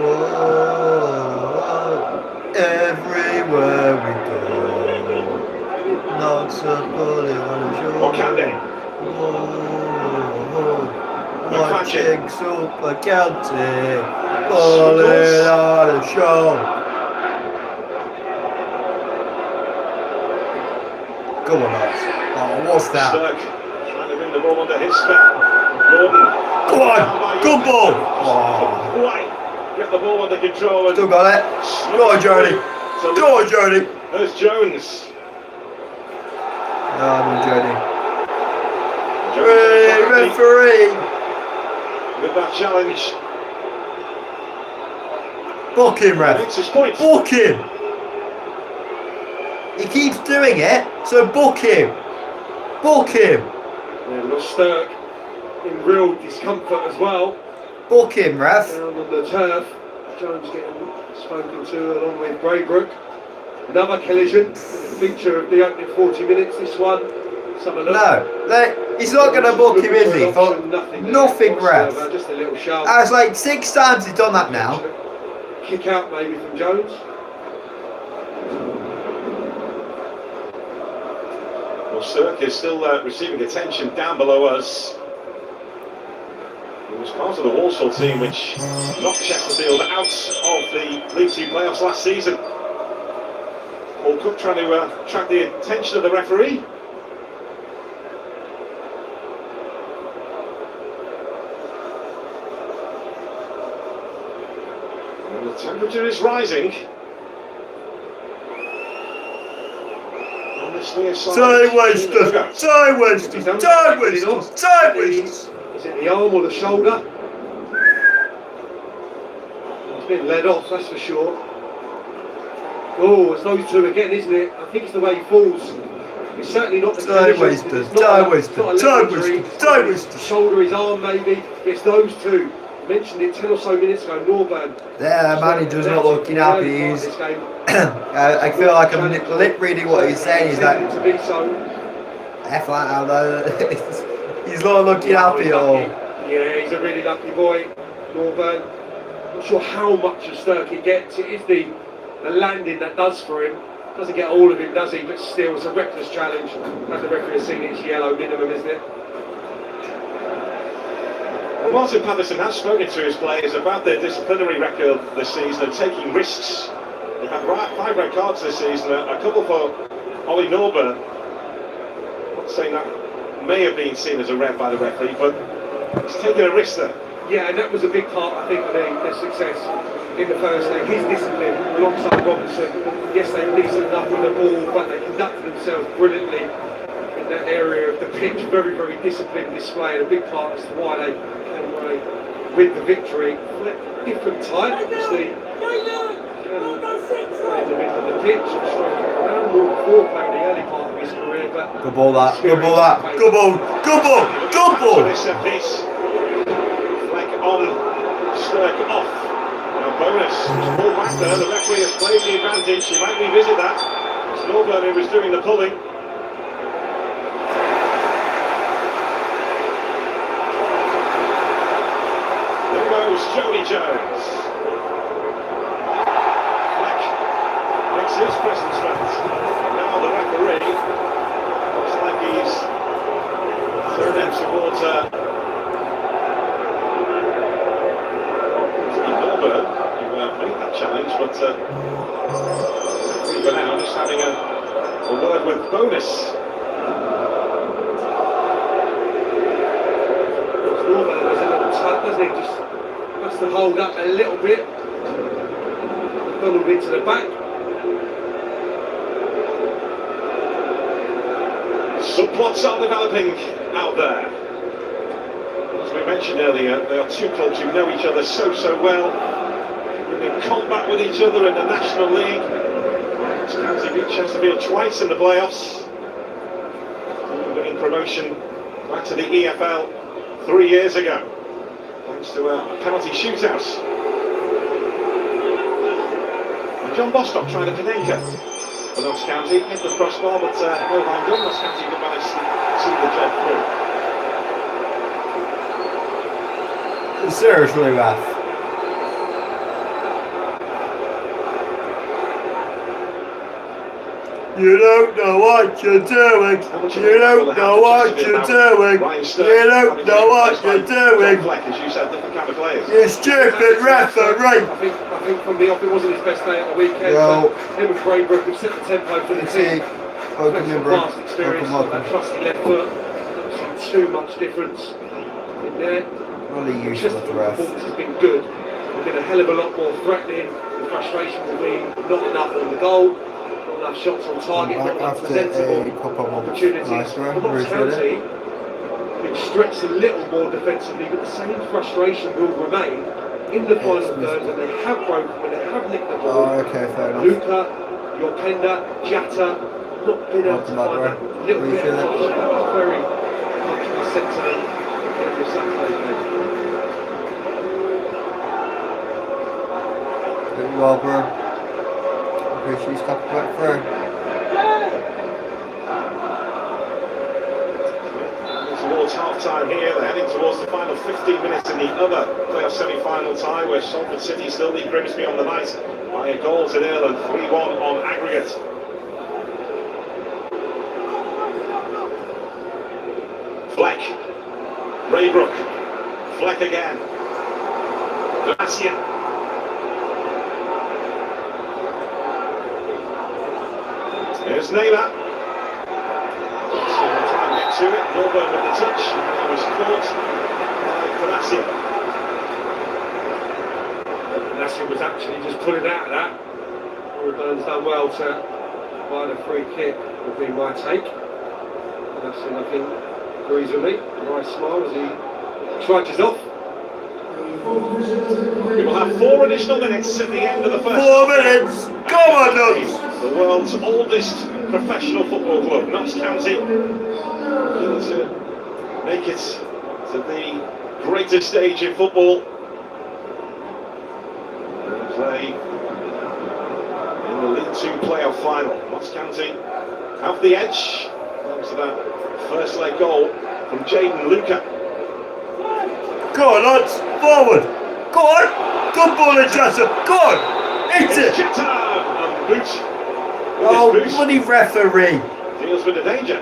Whoa, everywhere we go, not somebody on the show. Watching Super County, pulling on a show. Go on, Notts. Oh, what's that? Stirk trying to bring the ball under his spell. Gordon. Go on, good ball. Quite get the ball under control. And still got it. Go on, Jody. Go on, Jody. There's Jones. Oh, Jody. Jones Hey, referee. with that challenge. Book him, ref. Makes his point. Book him. He keeps doing it, so book him. Book him. Yeah, we've got Stirk in real discomfort as well. Book him, ref. Down on the turf. Jones getting spoken to along with Braybrook. Another collision. Feature of the opening 40 minutes, this one. Let's have a look. No, he's not going to book him, is he? For nothing, ref. Just a little shove. That's like 6 times he's done that now. Kick out maybe from Jones. Well, Stirk is still receiving attention down below us. He was part of the Walsall team which knocked Chesterfield out of the League Two playoffs last season. Paul Cook trying to attract the attention of the referee. And the temperature is rising. On this near side. Time wasters! Time wasters! Time wasters! Time wasters! Is it the arm or the shoulder? He's been led off, that's for sure. Oh, it's those two again, isn't it? I think it's the way he falls. It's certainly not the Time wasters! Time wasters! Time wasters! Time wasters! Shoulder, his arm maybe. It's those two. I mentioned it 10 or so minutes ago, Norburn. There, the manager's not looking happy. He's, I feel like I'm lip reading what he's saying. He's like, F that out though. He's not looking happy at all. Yeah, he's a really lucky boy, Norburn. Not sure how much of Stirk he gets. It is the landing that does for him. Doesn't get all of it, does he? But still, it's a reckless challenge. As the referee has seen, it's yellow minimum, isn't it? Well, Martin Patterson has spoken to his players about their disciplinary record this season and taking risks. They've had 5 red cards this season, a couple for Ollie Norburn. Not saying that may have been seen as a red by the referee, but he's taken a risk there. Yeah, and that was a big part, I think, of their success in the first leg. His discipline alongside Robinson. Yes, they were decent enough with the ball, but they conducted themselves brilliantly in that area of the pitch. Very, very disciplined display, and a big part as to why they came away with the victory. Different type, obviously. In the middle of the pitch, striking around, more foreplay in the early part of his career, but Good ball that, good ball that, good ball, good ball, good ball! This set piece. Fleck on, Stirk off. Now bonus, pull back there, the referee has played the advantage, he might revisit that. It's Norburn who was doing the pulling. There goes Jody Jones. Fleck makes his presence felt. Now the referee looks like he's turned him towards Norburn, who made that challenge, but for now just having a word with bonus. Norburn has a little tug, doesn't he? Just has to hold up a little bit. Donald into the back. Subplots are developing out there. As we mentioned earlier, they are two clubs who know each other so well. Been in combat with each other in the National League. County beat Chesterfield twice in the playoffs. Winning promotion back to the EFL 3 years ago, thanks to a penalty shootout. And John Bostock trying to Panenka for Notts County, hit the crossbar, but no harm done. Notts County could manage to see the job through. Seriously, ref. You don't know what you're doing. You don't know what you're doing. You don't know what you're doing. You stupid referee. I think from the off it wasn't his best day at the weekend. No. Him and Braybrook have set the tempo for the team. Vast experience on that trusty left foot. Don't see too much difference in there. Really useless, the ref. Performance has been good. will get a hell of a lot more threatening. The frustration will be not enough on the goal, not enough shots on target, not enough presentable opportunities. For Notts County, it stretched a little more defensively, but the same frustration will remain in the final third when they have broken, when they have nicked the ball. Luca, Yorpenda, Jatta, not been able to find that little bit of touch. That was very much the centre of the Saturday game. Doing well, bro. Okay, she's got back through. Towards half-time here, they're heading towards the final 15 minutes in the other playoff semi-final tie, where Salford City still lead Grimsby on the night by a goal to nil and 3-1 on aggregate. Fleck, Raybrook, Fleck again, Gracia. Here's Naylor. To it, Norburn with the touch, and he was caught by Gracia. Gracia was actually just pulling out of that. Norburn's done well to find a free kick, would be my take. Gracia, I think, agrees with me. A nice smile as he trudges off. We will have 4 additional minutes at the end of the first. 4 minutes! Come on, Notts! The world's oldest professional football club, Notts County, to make it to the greatest stage in football. They play in the League 2 playoff final. Notts County have the edge. Comes to that first leg goal from Jaden Luca. Go on, Notts! Forward! Go on! Good ball in Jatta! Go on! Hit it! Jatta! And Boot. Oh, bloody referee! Deals with the danger.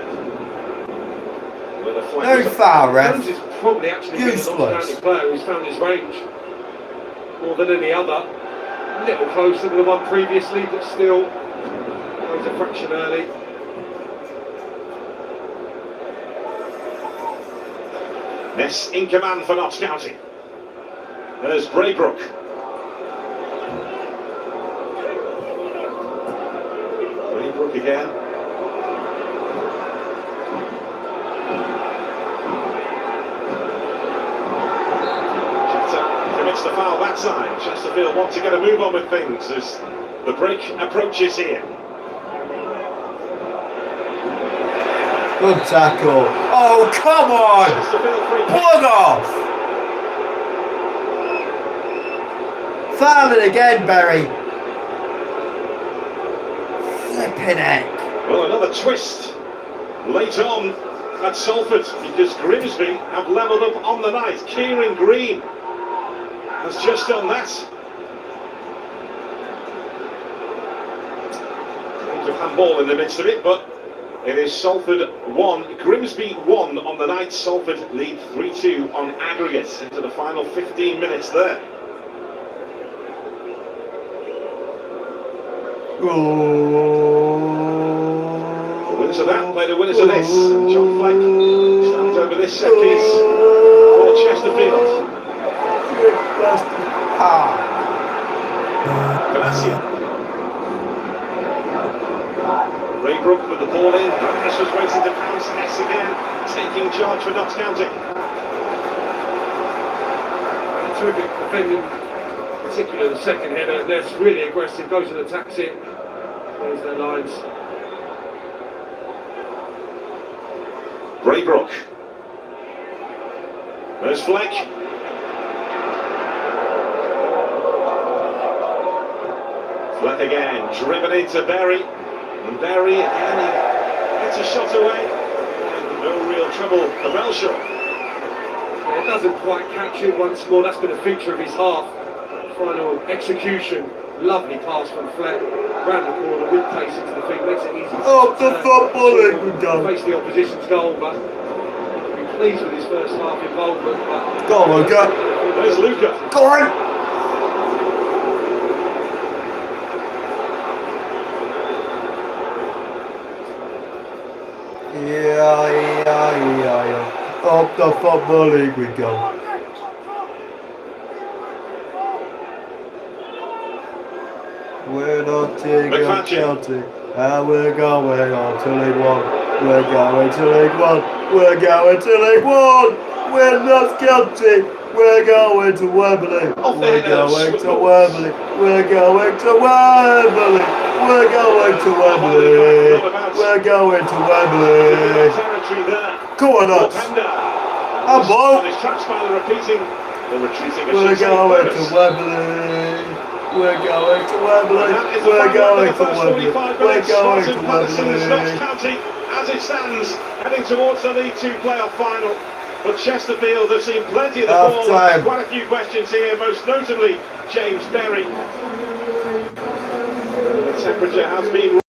No foul, ref. Jones is probably actually been a Notts County player who's found his range more than any other. A little closer than the one previously, but still goes a fraction early. Ness in command for Notts County. There's Braybrook. Braybrook again. Commits the foul that side. Chesterfield want to get a move on with things as the break approaches here. Good tackle. Oh, come on! Plug off! Foul it again, Barry. Flipping heck. Well, another twist late on at Salford because Grimsby have levelled up on the night. Kieran Green has just done that. Change of handball in the midst of it, but it is Salford 1, Grimsby 1 on the night. Salford lead 3-2 on aggregate into the final 15 minutes there. The winners of that play the winners of this. And John Fleck stands over this set piece for Chesterfield. Gracia. Raybrook with the ball in. Ness was racing to pounce. Ness again taking charge for Notts County. Terrific defending, particularly the second header. Ness really aggressive, goes and attacks it. There's their lines. Braybrook. There's Fleck. Fleck again, driven into Berry. And Berry again, he gets a shot away. And no real trouble for Belshaw. It doesn't quite catch it once more. That's been a feature of his half. Final execution. Lovely pass from Fleck. Round the corner with pace into the feet. Makes it easy. Oh, the footballing we've done. Face the opposition's goal, but he'll be pleased with his first half involvement. But go on, Luca. There's Luca. Go on. Yeah. Up the Football League we go. We're not taking McFadden. Chelsea, and we're going on to League One. We're going to League One. We're going to League One. We're not County. We're going to Wembley. We're going to Wembley. We're going to Wembley. We're going to Wembley. We're going to Wembley. Territory there. Come on, Nott. I'm On his tracks by the repeating, the retreating. We're going to Wembley. We're going to Wembley. We're going to Wembley. We're going to Wembley. County, as it stands, heading towards the League Two playoff final. But Chesterfield have seen plenty of the ball. Half-time. Quite a few questions here, most notably James Berry. The temperature has been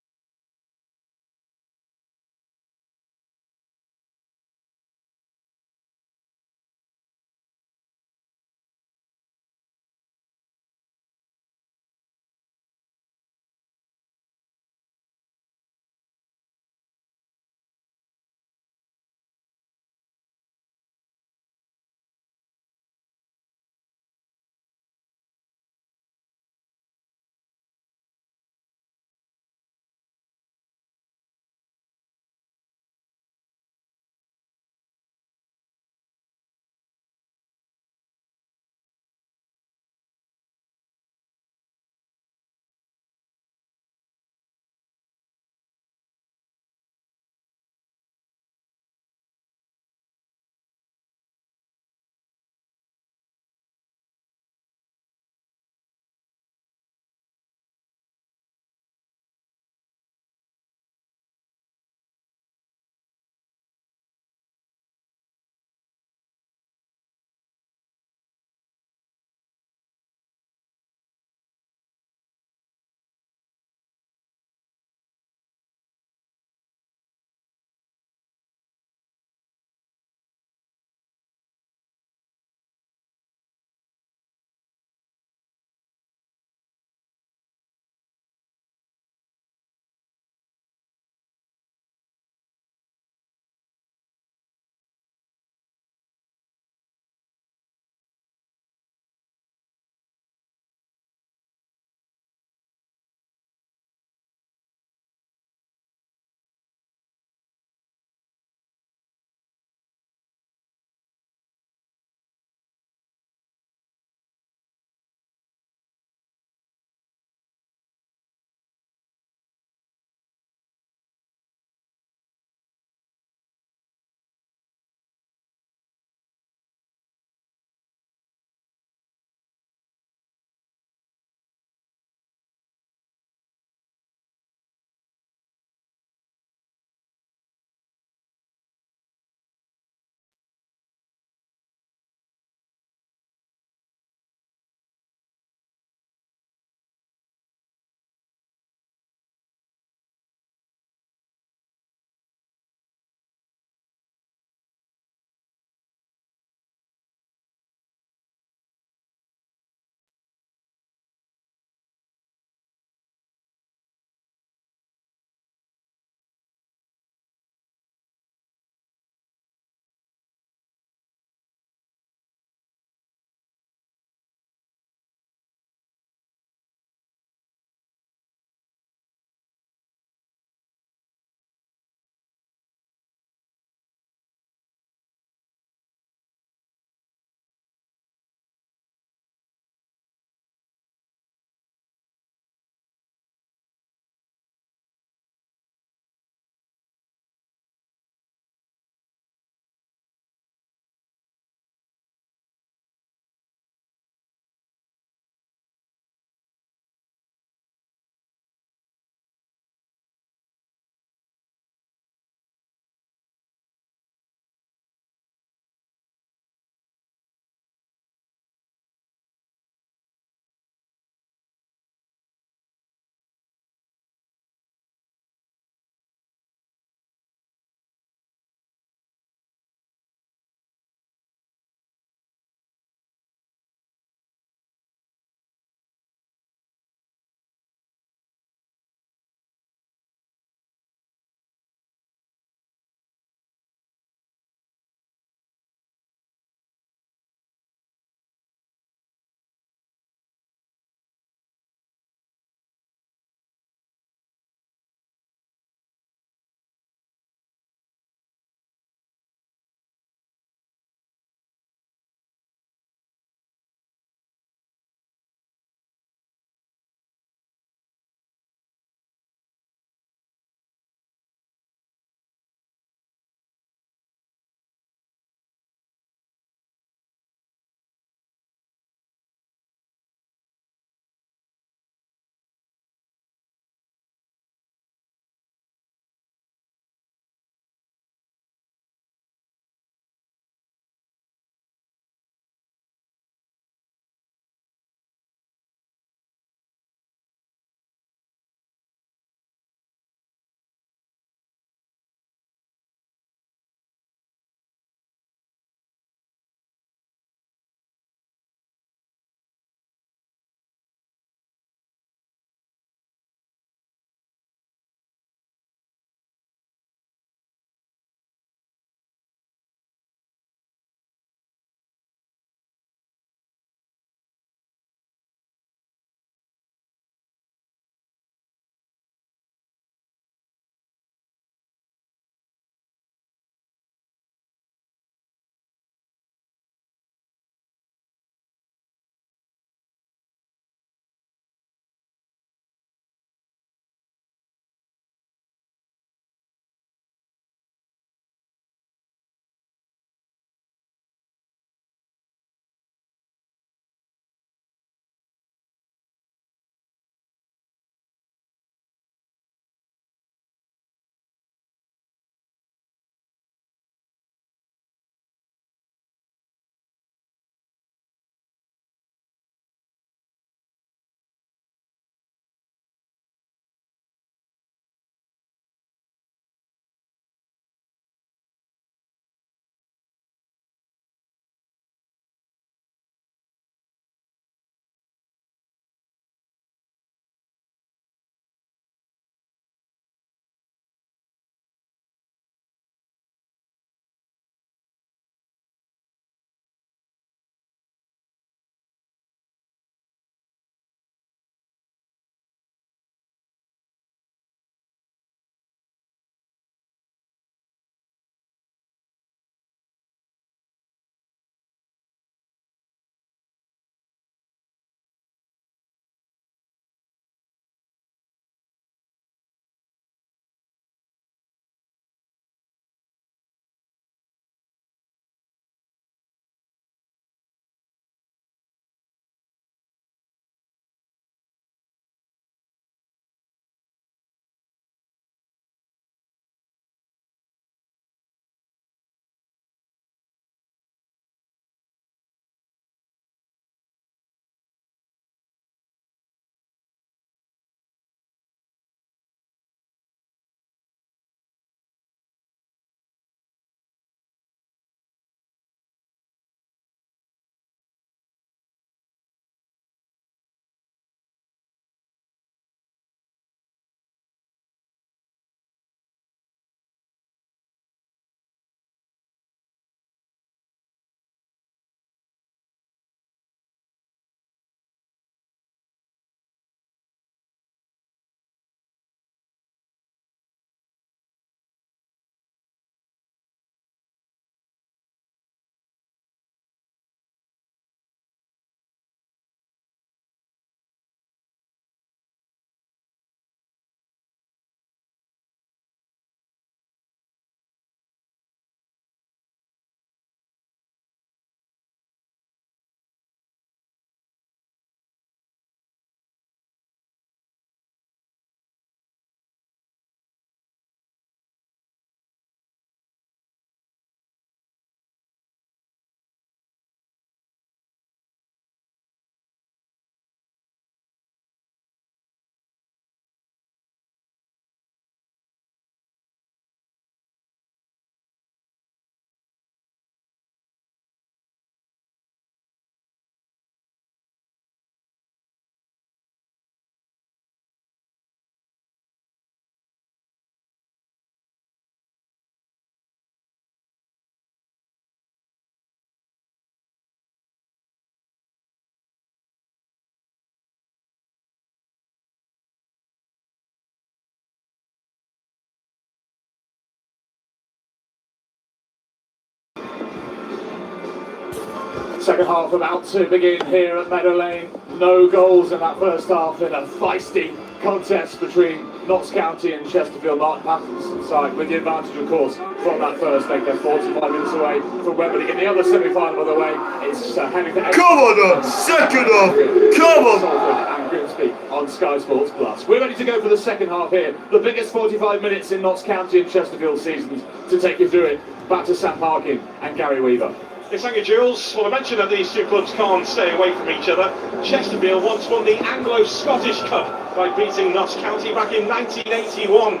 Second half about to begin here at Meadow Lane. No goals in that first half in a feisty contest between Notts County and Chesterfield. Martin Patterson's side with the advantage, of course, from that first leg. They're 45 minutes away from Wembley. In the other semi-final, by the way, it's heading to... Come on, second half! Come on! Salford and Grimsby on Sky Sports Plus. We're ready to go for the second half here. The biggest 45 minutes in Notts County and Chesterfield seasons. To take you through it, back to Sam Parkin and Gary Weaver. Yes, thank you, Jules. Well, I mentioned that these two clubs can't stay away from each other. Chesterfield once won the Anglo-Scottish Cup by beating Notts County back in 1981.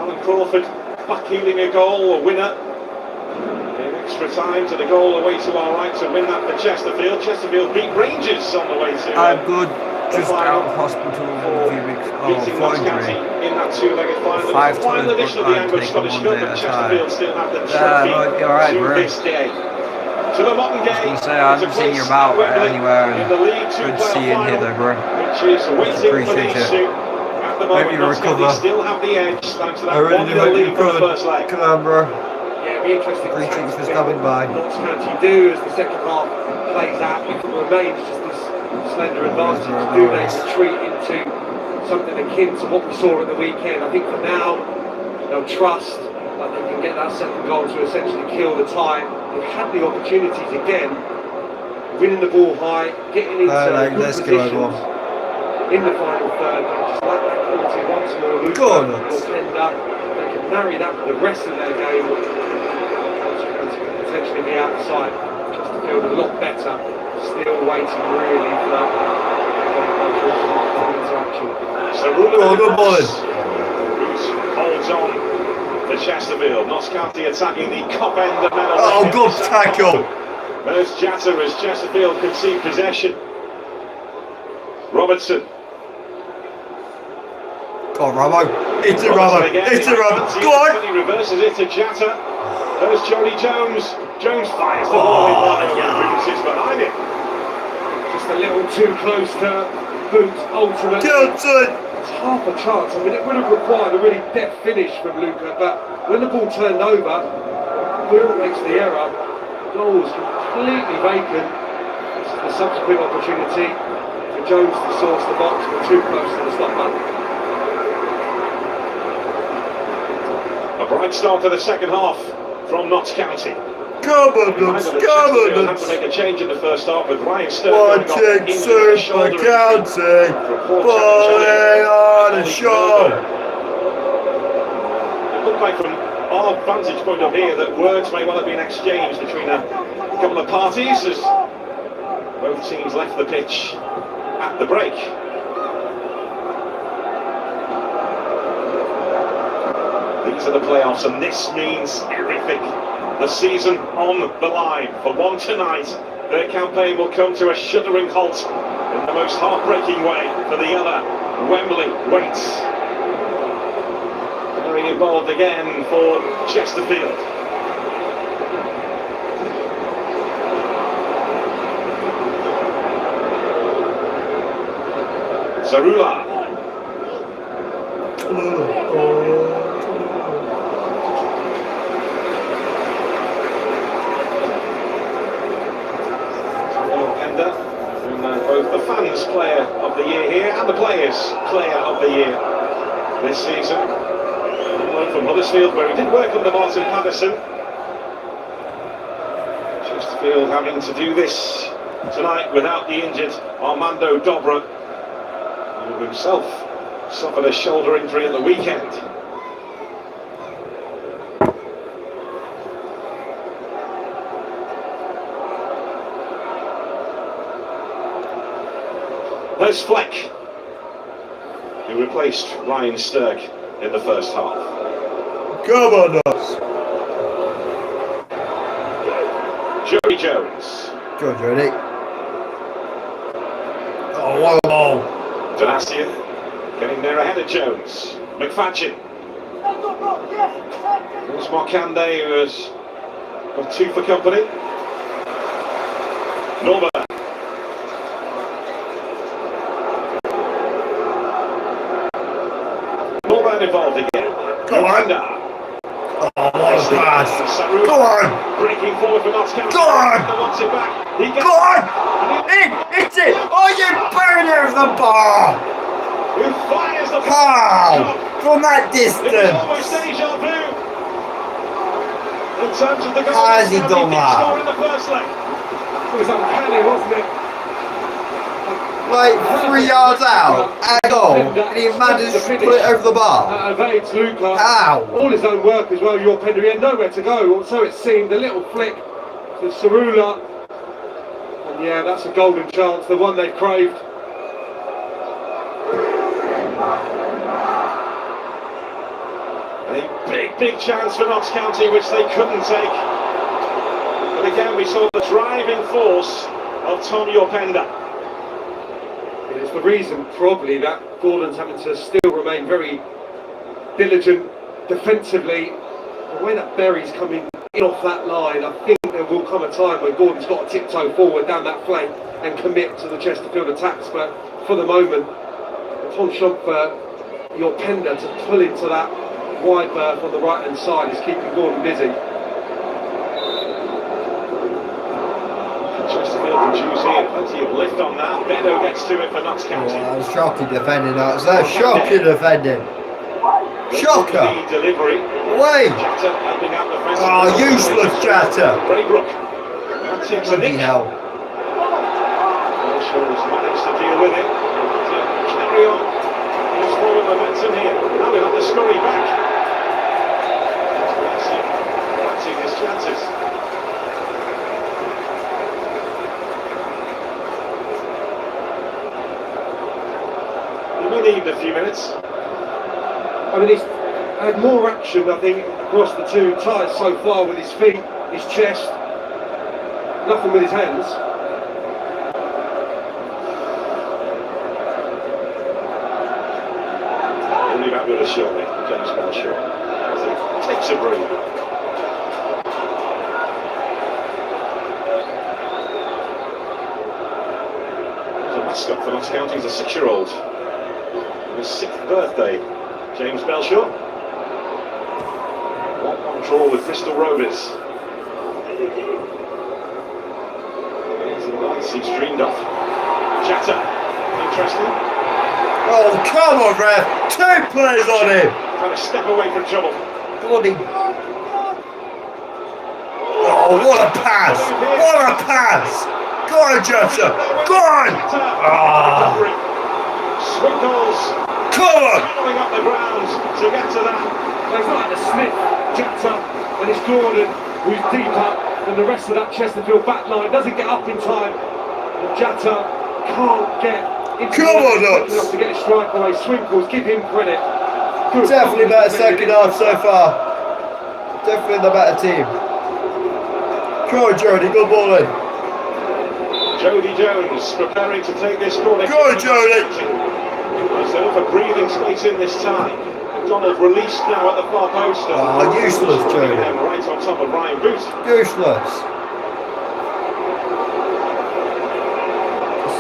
Alan Crawford backheeling a goal, a winner. In extra time to the goal away to our right to win that for Chesterfield. Chesterfield beat Rangers on the way to... I'm good. Just out of hospital for a few weeks. For injury. In that two-legged final. 5 Final times, edition of but the I'm taking Anglo-Scottish one Cup, day at and a Chesterfield time. still have the It'll be alright, trophy bro. to this day. To the modern game. I was going to say, I haven't seen you about anywhere, and good to see you in here, though, bro. Which is waiting for Appreciate these it. two. At the moment, Hope you Notts County recover. still have the edge thanks to that I really 1-0 hope you lead from the first leg. Come on, bro. Yeah, it'll be interesting. Appreciate you for stopping by. Notts County do as the second half plays out. If it remains just this slender advantage, do they retreat into something akin to what we saw at the weekend? I think for now they'll trust that they can get that second goal to essentially kill the tie. They've had the opportunities again, winning the ball high, getting into good let's go, positions everyone. in the final third. They just lack that quality once more. Go on, Luca or Pender, they can marry that with the rest of their game. Potentially be outside, just to feel a lot better. Still waiting really for that interaction. So Ruler Good boy. holds on for Chesterfield. Notts County attacking the cop end of Meadow. Oh, good tackle! There's Jatta as Chesterfield concede possession. Robertson. Go on, Ramo. It's a Ramo. It's a Ramo. Go on! He reverses it to Jatta. There's Johnny Jones. Jones fires the ball in line. Sits behind it. Just a little too close to boot ultimate. Johnson! It's half a chance. I mean, it would have required a really deft finish from Luca, but when the ball turned over, whoever makes the error, goal was completely vacant. This is the subsequent opportunity for Jones to source the box, but too close to the stop button. A bright start to the second half from Notts County. Come on, Notts, come on, Had to make a change in the first half with Ryan Stern watching Super County, pulling on a show. It looked like from our vantage point up here that words may well have been exchanged between a couple of parties as both teams left the pitch at the break. These are the playoffs, and this means everything. The season on the line. For one tonight, their campaign will come to a shuddering halt in the most heartbreaking way. For the other, Wembley waits. Very involved again for Chesterfield. Zarula. Both the fans' player of the year here and the players' player of the year this season. One from Huddersfield, where he did work under Martin Patterson. Chesterfield having to do this tonight without the injured Armando Dobra, who himself suffered a shoulder injury at the weekend. There's Fleck, who replaced Ryan Sturck in the first half. Come on, Notts. Joey Jones. Good, Johnny. Oh, what a ball. Donasia getting there ahead of Jones. McFadden. There's Markande, who has got two for company. Norman. Norman involved again. Come on. Oh, a pass. Go on. Breaking forward for Nott County. Go on. Wants it back. He gets Go on. Hit it. Oh, you buried it with the bar. Who fires the How? From that It was distance. almost deja vu. In terms of the goal, How has he done that? score in the first leg. It was uncanny, wasn't it? Like 3 yards out, at goal, and he managed to put it over the bar. Evades Luca. How? All his own work as well, your Pender. He had nowhere to go, or so it seemed. A little flick to Cerula. And yeah, that's a golden chance, the one they've craved. A big chance for Notts County, which they couldn't take. But again, we saw the driving force of Tony Openda. It's the reason, probably, that Gordon's having to still remain very diligent defensively. The way that Berry's coming in off that line, I think there will come a time when Gordon's got to tiptoe forward down that flank and commit to the Chesterfield attacks. But for the moment, the penchant for your Pender to pull into that wide berth on the right hand side is keeping Gordon busy. Chesterfield produce here, plenty of lift on that. Beto gets to it for Notts County. Oh, that was shocking defending. That was shocking defending. Shocker. Delivery. Away. Jatta helping out the fence. Oh, useless Jatta. Braybrook. That takes a Bloody nick. hell. Shaw's managed to deal with it. Carry on. There's forward momentum here. Now we'll have to scurry back. Fancy his chances. He may need a few minutes. I mean, he's had more action, I think, across the two ties so far with his feet, his chest, nothing with his hands. He'll be back with us shortly, James Belshaw. As he takes a break. The mascot for Notts County is a 6-year-old. His 6th birthday, James Belshaw. 1-1 draw with Bristol Rovers. Here's the nice he's dreamed of. Jatta, interesting. Oh, come on, ref. 2 players on him. Trying to step away from trouble. Bloody. Oh, what a pass. What a pass. Go on, Jatta. Go on. Ah. Swinkles. Come on. Following up the ground to get to that. It's like the Smith, Jatta, and it's Gordon who's deeper than the rest of that Chesterfield back line. Doesn't get up in time. And Jatta can't get into Come on, quick enough to get a strike away. Swinkles, give him credit. Good. Definitely better second half so far. Definitely the better team. Come on, Jody, good ball in. Jody Jones preparing to take this corner. Go on, Jody. There's enough breathing space in this time. McDonald released now at the far post. Oh, useless, Jody. Right on top of Ryan Booth. Useless.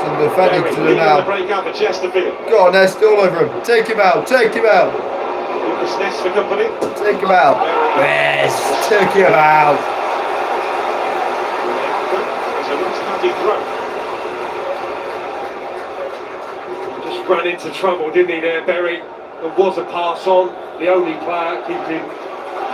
Some defending to do The now. break out for Chesterfield. Go on, Nest, all over him. Take him out, take him out. Lucas Ness for company. Take him out. Yes, take him out. It's a Notts County throw. Just ran into trouble, didn't he there, Berry? There was a pass on. The only player keeping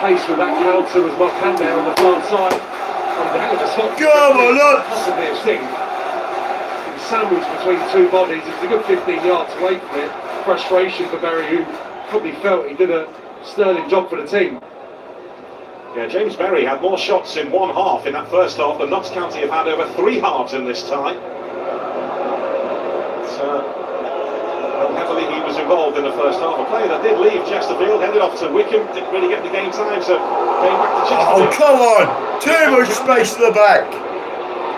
pace with that counter was Markande on the far side. And the hell of a stop. Come on, look. Possibly have seen. He was sandwiched between two bodies. It was a good 15 yards away from it. Frustration for Berry, who probably felt he did a sterling job for the team. Yeah, James Berry had more shots in one half in that first half than Notts County have had over 3 halves in this tie. How heavily he was involved in the first half. A player that did leave Chesterfield, headed off to Wickham, didn't really get the game time, so came back to Chesterfield. Oh, come on. Too much space to the back.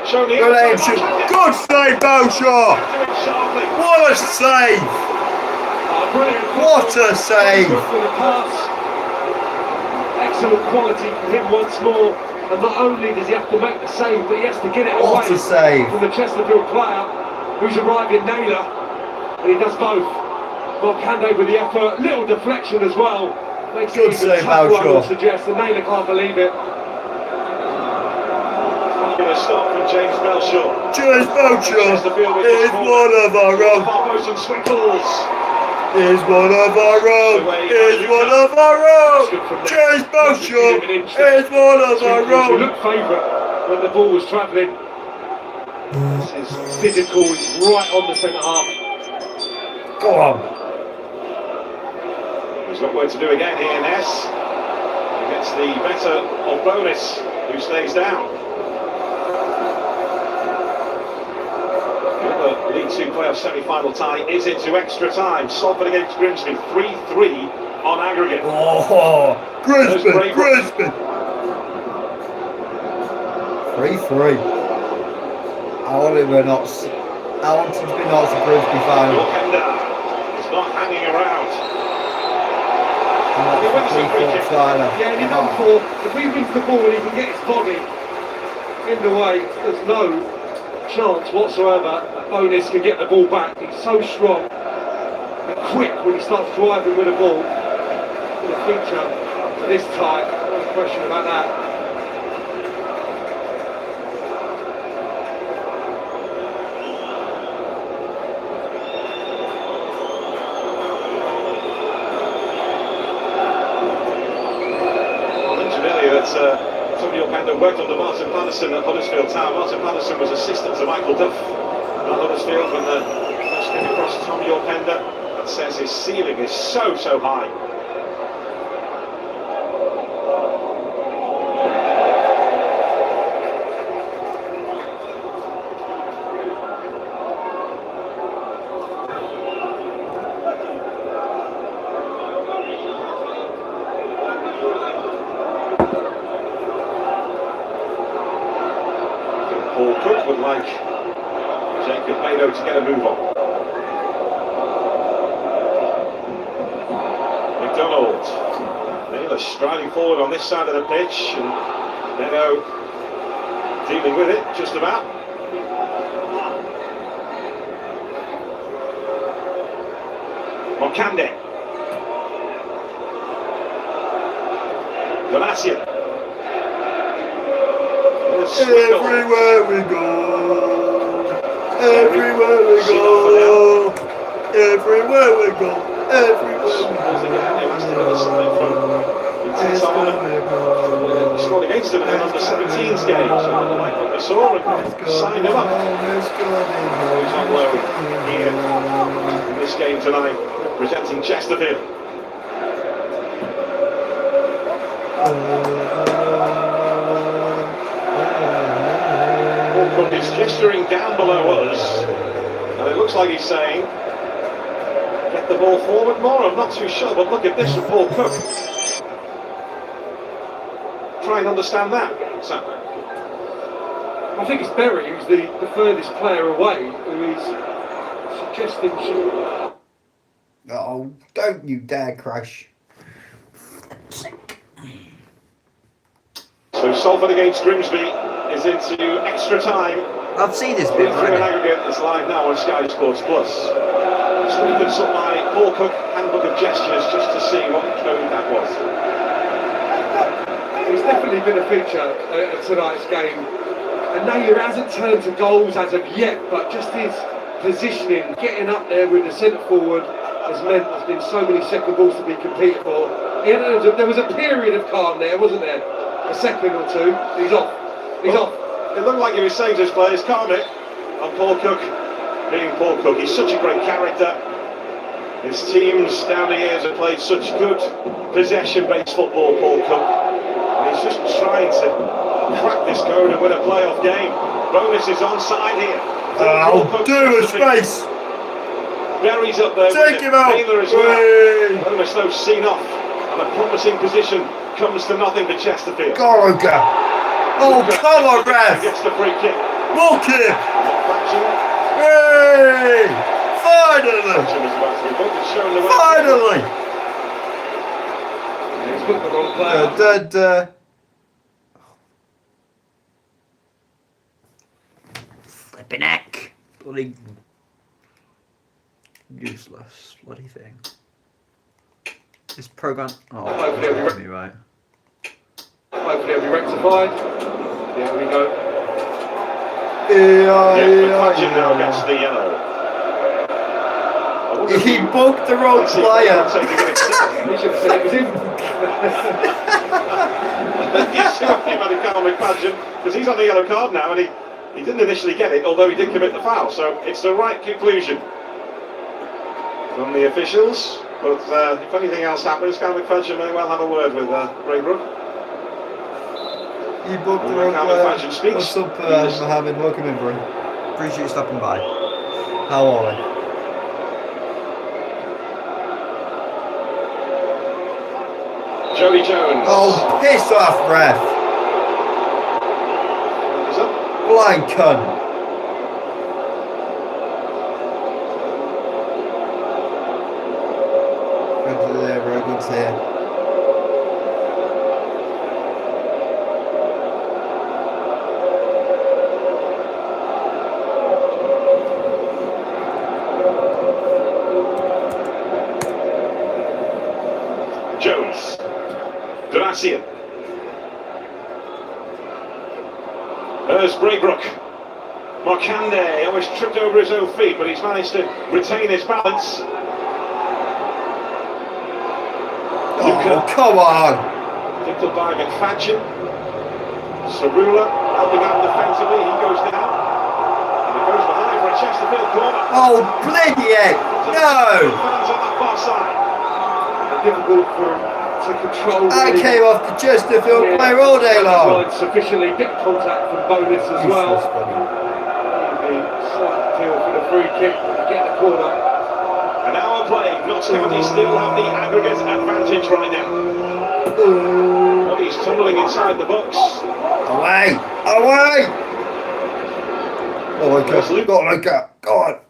Shown the Good aim, outside. shoot. Good save, Belshaw. Sharply. What a save. Brilliant. What a save. Good for the pass. Excellent quality from him once more. And not only does he have to make the save, but he has to get it What away a save. from the Chesterfield player who's arriving Naylor. And he does both. Markande with the effort, little deflection as well. Makes Good it even save, tougher, I would Boucher. suggest. The Naylor can't believe it. Going to start from James Belshaw. James Boucher Chesterfield with is this corner. one of our own. Barbosa and Swinkles. Is one of our own. Is one of our own. James Boucher is one of our He own. looked favourite when the ball was travelling. This is physical, he's right on the centre half. Go on. He's got work to do again here, Ness. He gets the better of Bonus, who stays down. The League Two playoff semi-final tie is into extra time. Salford against Grimsby, 3-3 on aggregate. Oh, Grimsby. 3-3. I want it to be not a Grimsby final. York Ender is not hanging around. And that's a 3-4 final. Yeah, and you're done for. If he wins the ball and he can get his body in the way, there's no chance whatsoever that Bonus can get the ball back. He's so strong and quick when he starts driving with the ball. The feature for this tie, no question about that. Some of your kind of worked under Martin Patterson at Huddersfield Town. Martin Patterson was assistant to Michael Duff at Huddersfield when the first came across Tom Yorkender. That says his ceiling is so high. Paul Cook would like Jacob Mado to get a move on. McDonald. Naylor striding forward on this side of the pitch, and Mado dealing with it just about. Mokande. Galacia. Everywhere we go, everywhere we go, everywhere we go, everywhere we go. He scored against him in an under-17s game, so I like what they saw and signed him up. He's on loan here in this game tonight, representing Chesterfield. Paul Cook is gesturing down below us, and it looks like he's saying, get the ball forward more. I'm not too sure, but look at this from Paul Cook. Try and understand that, Sam. I think it's Berry who's the furthest player away, who is suggesting... Oh, don't you dare crash. So Salford against Grimsby is into extra time. I've seen this bit Through an already. aggregate that's live now on Sky Sports Plus. So we can sort my Paul Cook handbook of gestures just to see what code that was. He's definitely been a feature of tonight's game. And Naylor hasn't turned to goals as of yet, but just his positioning, getting up there with the centre forward, has meant there's been so many second balls to be competed for. There was a period of calm there, wasn't there? A second or two. He's off. He's off. It looked like he was saying to his players, calm it. And Paul Cook, being Paul Cook, he's such a great character. His teams down the years have played such good possession-based football, Paul Cook. And he's just trying to crack this code and win a playoff game. Bonus is onside here. Oh, do a space! Berry's up there. Take him out! Naylor as well. Bonus though seen off. And a promising position comes to nothing for Chesterfield. Gallagher! Oh, come on, ref! Gets the free kick. Walk it! Hey! Finally! Finally! He's put the wrong player. Flipping heck. Bloody useless bloody thing. This program. Oh, Hopefully it'll be me right. Hopefully it'll be rectified. There we go. McFadden now gets the yellow. He booked the wrong player. He should have said it was him. Yes, about Carl McFadden, because he's on the yellow card now, and he didn't initially get it, although he did commit the foul. So it's the right conclusion from the officials. But if anything else happens, Carl McFadden may well have a word with Braybrook. He booked the wrong player. What's up, Mohammed? Welcome in, bro. Appreciate you stopping by. How are we? Jody Jones. Oh, piss off, ref. Blind cunt. Good there, bro. Good here. Jones. Gracia. There's Braybrook. Markande almost tripped over his own feet, but he's managed to retain his balance. Oh, come on! Picked up by McFadden. Cerula helping out defensively. He goes down. And it goes behind for a Chesterfield corner. Oh, bloody heck! No! Fans on that far side. Difficult for him to control. I came off the Chesterfield player all day long. Sufficiently big contact from Bonus as well. The slight appeal for the free kick, get the corner. An hour played. Notts County still have the aggregate advantage right now. But he's tumbling inside the box. Away! Away! Oh my god! Oh my god! God!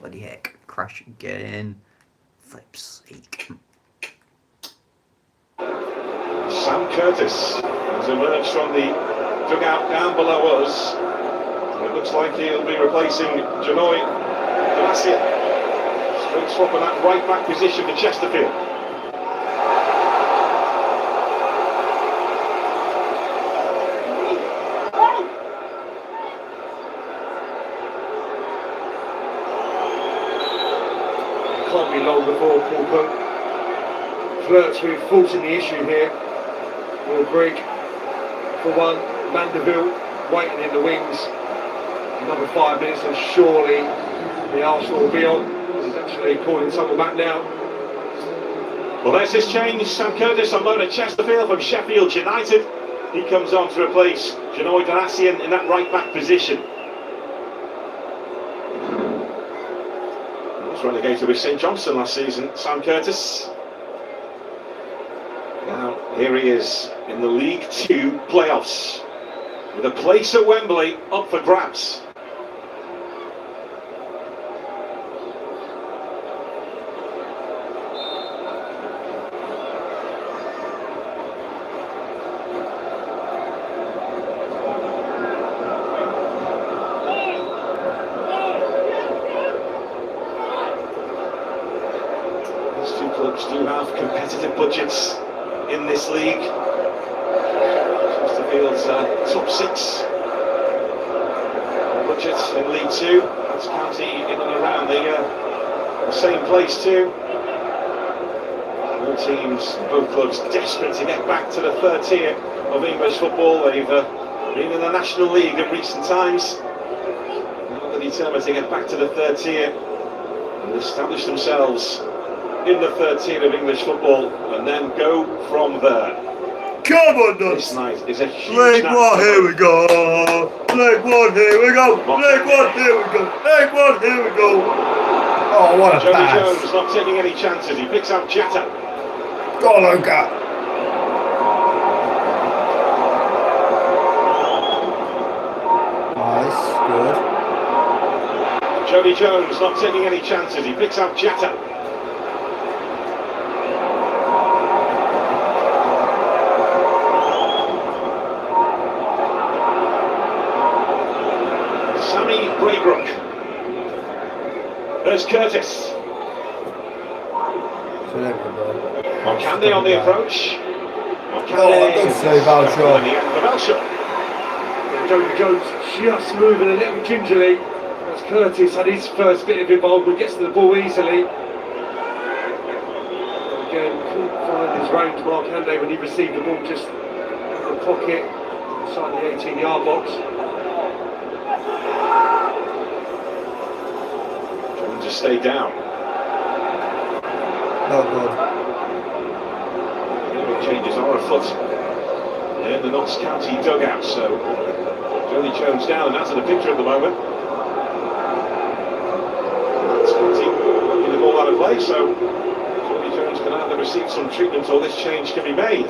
Bloody heck! Crash again. Flip's sake. Sam Curtis has emerged from the dugout down below us. It looks like he'll be replacing Janoy Gracia. Straight swap in that right back position for Chesterfield. Can't be long before Paul Cook flirts with forcing the issue here. Will Grigg for one, Mandeville waiting in the wings. Another 5 minutes and surely the Arsenal will be on. He's actually calling someone back now. Well, there's his change. Sam Curtis on loan at Chesterfield from Sheffield United. He comes on to replace Janoy Donasian in that right back position. He was relegated with St Johnstone last season, Sam Curtis. Now, here he is in the League Two playoffs with a place at Wembley up for grabs. These two clubs do have competitive budgets in this league. Chesterfield's top six budget in League Two. Notts County in and around the same place too. Both teams, both clubs desperate to get back to the third tier of English football. They've been in the National League in recent times. Now they're determined to get back to the third tier and establish themselves in the third tier of English football and then go from there. Come on, Notts! This night is a huge Leg night. one, here we go! Leg one, here we go! Leg one, here we go! Leg one, here we go! Oh, what a Jody pass! Jones not taking any chances. He picks out Jatta. Go, Luca! Nice, good. Jody Jones not taking any chances. He picks out Jatta. Braybrook. There's Curtis. Moncande on the approach. Oh, good save, Balshaw. Jody Jones just moving a little gingerly as Curtis had his first bit of involvement, gets to the ball easily. Again, couldn't find his range, Moncande, when he received the ball just in the pocket inside the 18-yard box. Jones just stayed down. Oh, God. Changes are afoot in the Notts County dugout, so Jody Jones down, and that's in the picture at the moment. Notts County looking the ball out of play, so Jody Jones can either receive some treatment or this change can be made.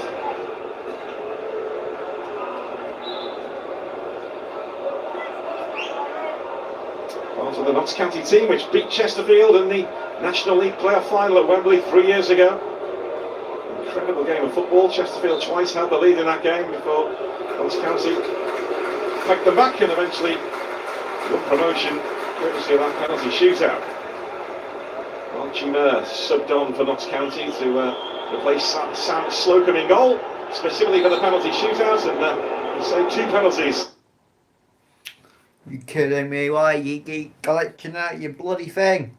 Part of the Notts County team which beat Chesterfield in the National League playoff final at Wembley 3 years ago. Incredible game of football. Chesterfield twice held the lead in that game before Notts County pegged them back and eventually won promotion courtesy of that penalty shootout. Archie Murr subbed on for Notts County to replace Sam Slocum in goal, specifically for the penalty shootout, and he saved 2 penalties. You kidding me? Why you glitching out your bloody thing?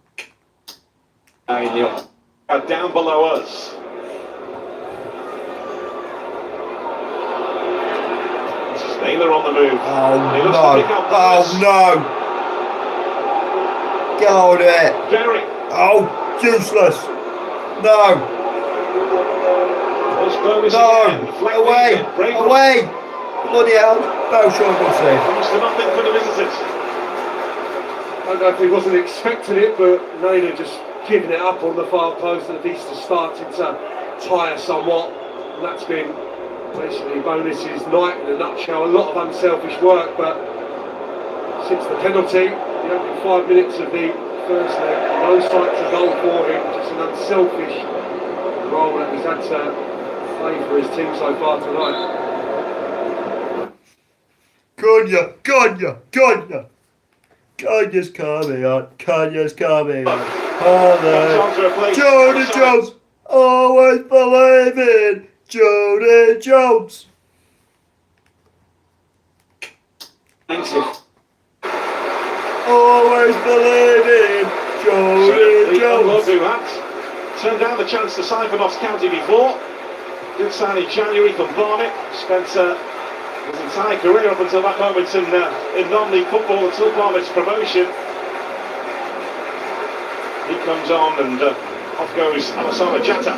Down below us. Naylor on the move. Oh no! Get out of it! Derry. Oh, useless! No! No! Away! Away! Bloody hell! No, sure, good save. Comes to nothing for the visitors. I don't know if he wasn't expecting it, but Naylor just giving it up on the far post, and the Beast is starting to tire somewhat, and that's been basically Bonus's night in a nutshell. A lot of unselfish work, but since the penalty, the opening 5 minutes of the first leg, no sight to goal for him. Just an unselfish role that he's had to play for his team so far tonight. Canya's coming on. Canya's coming on. Jody Jones, always believe in Jody Jones. Always believe in Jody Jones. Who had turned down the chance to sign for Notts County before. Did sign in January from Barnet. Spent his entire career up until that moment in non-league football until Barnet's promotion. He comes on and off goes Alassana Jatta.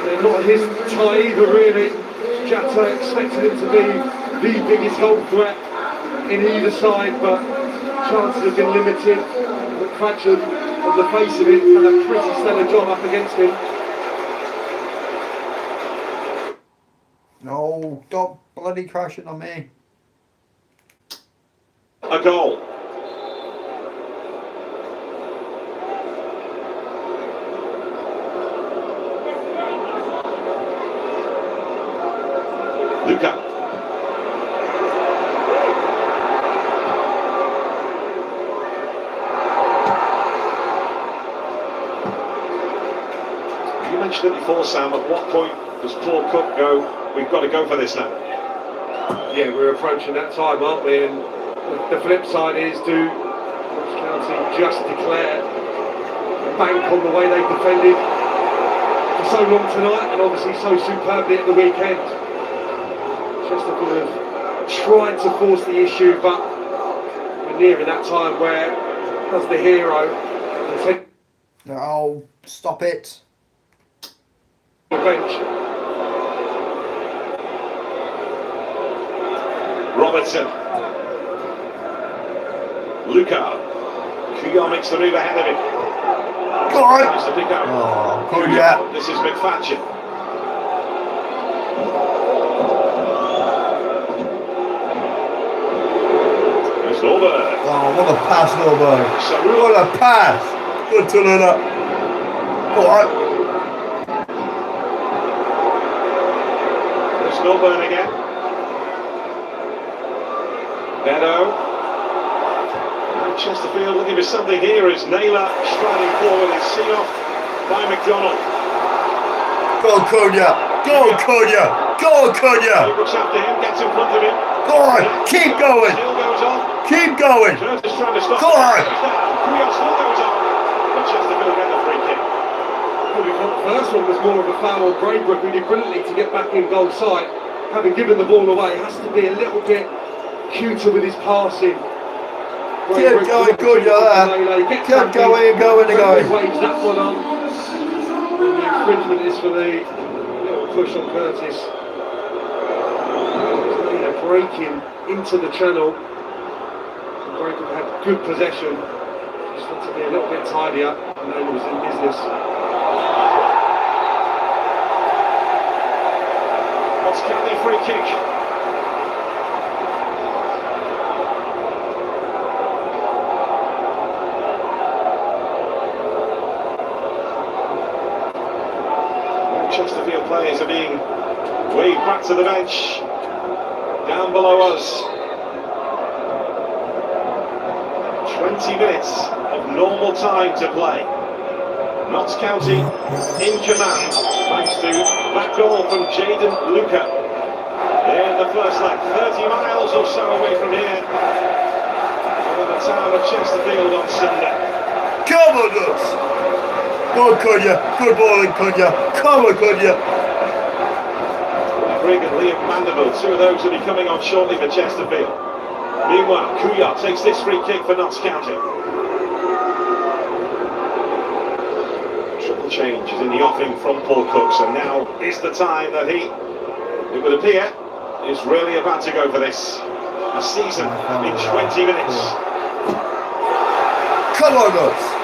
They're not his tie either, really. Jatta expected him to be the biggest goal threat in either side, but chances have been limited. McCratchit, on the face of it, had a pretty stellar job up against him. No, stop bloody crashing on me. A goal. Luca. You mentioned it before, Sam. At what point does Paul Cook go, we've got to go for this now? Yeah, we're approaching that time, aren't we? And the flip side is, do Notts County just declare a bank on the way they defended for so long tonight, and obviously so superbly at the weekend? Chesterfield have tried to force the issue, but we're nearing that time where, as the hero, Oh, stop it. the bench. Robertson. Luca. Kuya makes the move ahead of him. Go on. Tries to pick up. Oh, Kuya. This is McFadden. There's Norberg. Oh, what a pass, Norberg. What a pass. Good to learn up. Go on. There's Norberg again. Beto. Chesterfield looking for something here as Naylor striding forward is seen off by McDonald. Go Cunha! Go Cunha! Go Cunha! Looks after him, gets in front of him. Go on! Keep going! Still goes on. Keep going! Curtis trying to stop Go on! Cunha still goes on. But Chesterfield get the free kick. Probably thought the first one was more of a foul on Braybrook, who did brilliantly to get back in goal sight. Having given the ball away, has to be a little bit cuter with his passing. Keep going, Cunha there. Keep going and going and going. Waves that one on. And the infringement is for the little push on Curtis. Taylor breaking into the channel. Braybrook had good possession. Just had to be a little bit tidier, and then he was in business. Notts County free kick. Chesterfield players are being waved back to the bench. Down below us. 20 minutes of normal time to play. Notts County in command, thanks to that goal from Jaden Luca. In the first leg, 30 miles or so away from here. In the town of Chesterfield on Sunday. Come on, Notts! Go Cunha! Good ball in Cunha! Come on, Cunha! Grigg and Liam Mandeville, two of those will be coming on shortly for Chesterfield. Meanwhile, Cunha takes this free kick for Notts County. Triple change is in the offing from Paul Cooks, and now is the time that he, it would appear, is really about to go for this. A season in 20 minutes. Come on, Notts!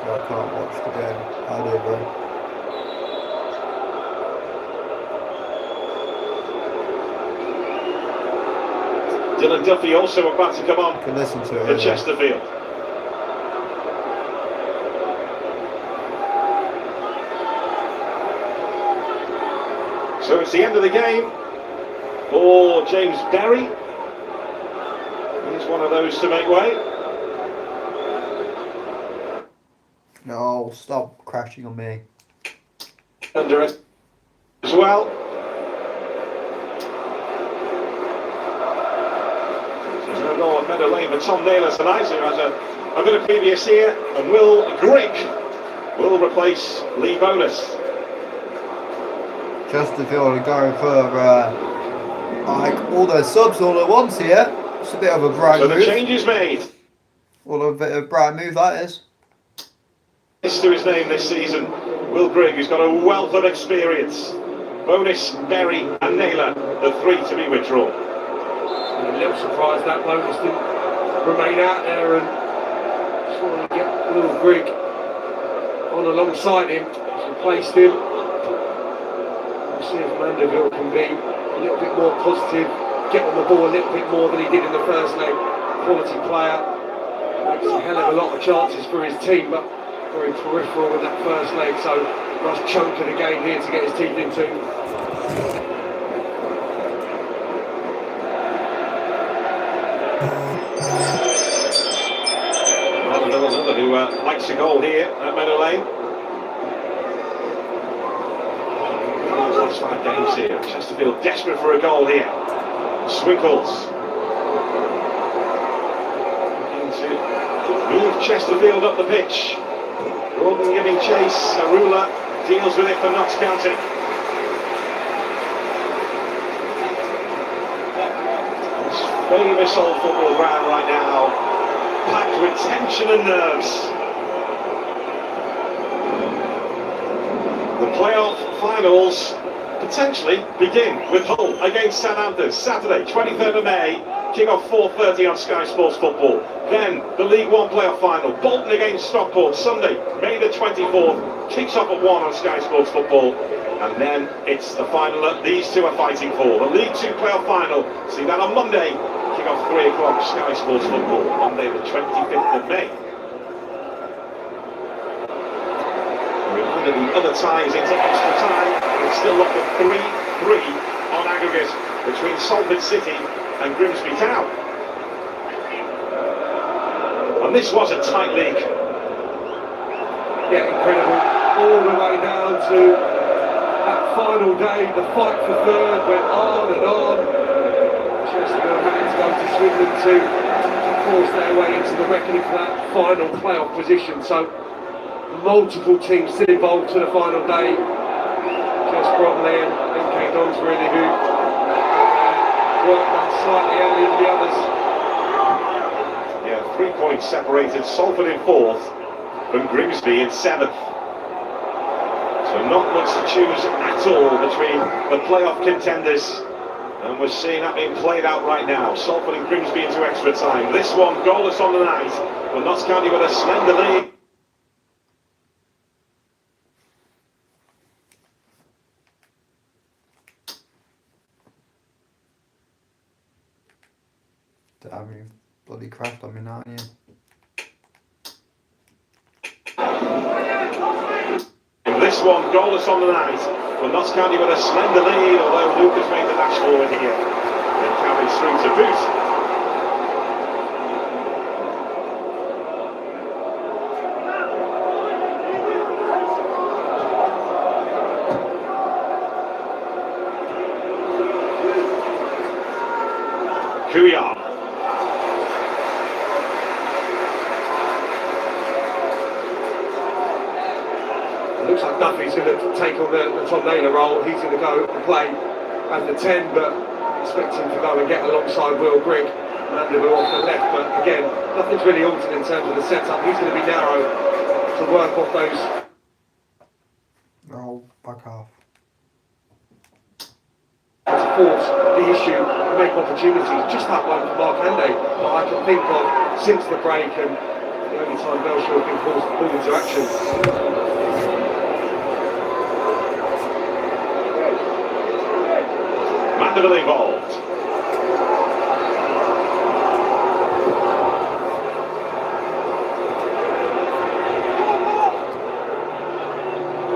I can't watch the game. I do, bro. Dylan Duffy also about to come on You can listen to it. for Chesterfield. So it's the end of the game for James Berry. He's one of those to make way. No, stop crashing on me. Under it as well. There's no goal at Meadow Lane for Tom Naylor tonight, who has a bit of previous here, and Will Grigg will replace Lee Bonus. Chesterfield are going for like all their subs all at once here. It's a bit of a bright So move. the change is made. Well, a bit of a bright move that is. To his name this season, Will Grigg, who's got a wealth of experience. Bonus, Berry and Naylor, the three to be withdrawn. A little surprised that Bonus didn't remain out there and try and get Will Grigg on alongside him. He's replaced him. We'll see if Mandeville can be a little bit more positive, get on the ball a little bit more than he did in the first leg. Quality player, makes a hell of a lot of chances for his team, but very peripheral in that first leg, so nice chunk of the game here to get his teeth into. Another who likes a goal here at Meadow Lane. Last 5 games here. Chesterfield desperate for a goal here. Swinkles. Looking to move Chesterfield up the pitch. Gordon giving chase. Arula deals with it for Notts County. This famous old football ground right now, packed with tension and nerves. The playoff finals potentially begin with Hull against Southampton, Saturday, 23rd of May, kick-off 4:30 on Sky Sports Football. Then the League One playoff final, Bolton against Stockport, Sunday, May the 24th, kicks off at 1 on Sky Sports Football. And then it's the final that these two are fighting for. The League Two playoff final, see that on Monday, kick-off 3 o'clock, Sky Sports Football, Monday the 25th of May. Reminder the other ties into extra time, it's still up at 3-3 on aggregate between Salford City and Grimsby Town. And this was a tight league. Yeah, incredible. All the way down to that final day, the fight for third went on and on. Chesterfield having to go to Swindon to force their way into the reckoning for that final playoff position. So multiple teams still involved to the final day. Just Bromley and MK Dons really who worked that slightly earlier than the others. Yeah, 3 points separated Salford in 4th and Grimsby in 7th. So not much to choose at all between the playoff contenders. And we're seeing that being played out right now. Salford and Grimsby into extra time. This one goalless on the night. But Notts County with a slender lead. Damn, you bloody cracked on me now, yeah. This one goalless on the night. But Notts County with a slender lead, although Luke has made the dash forward here. Then carries through to Boot. Kuyar. Looks like Duffy's going to take on the Tom Naylor role. He's going to go and play as the 10, but expect him to go and get alongside Will Grigg. Mandeville off the left, but again, nothing's really altered in terms of the setup. He's going to be narrow to work off those. Oh, back half. To force the issue and make opportunities. Just that one for Mark Hande that I can think of since the break and the only time Belshaw has been called into action. Mandeville involved.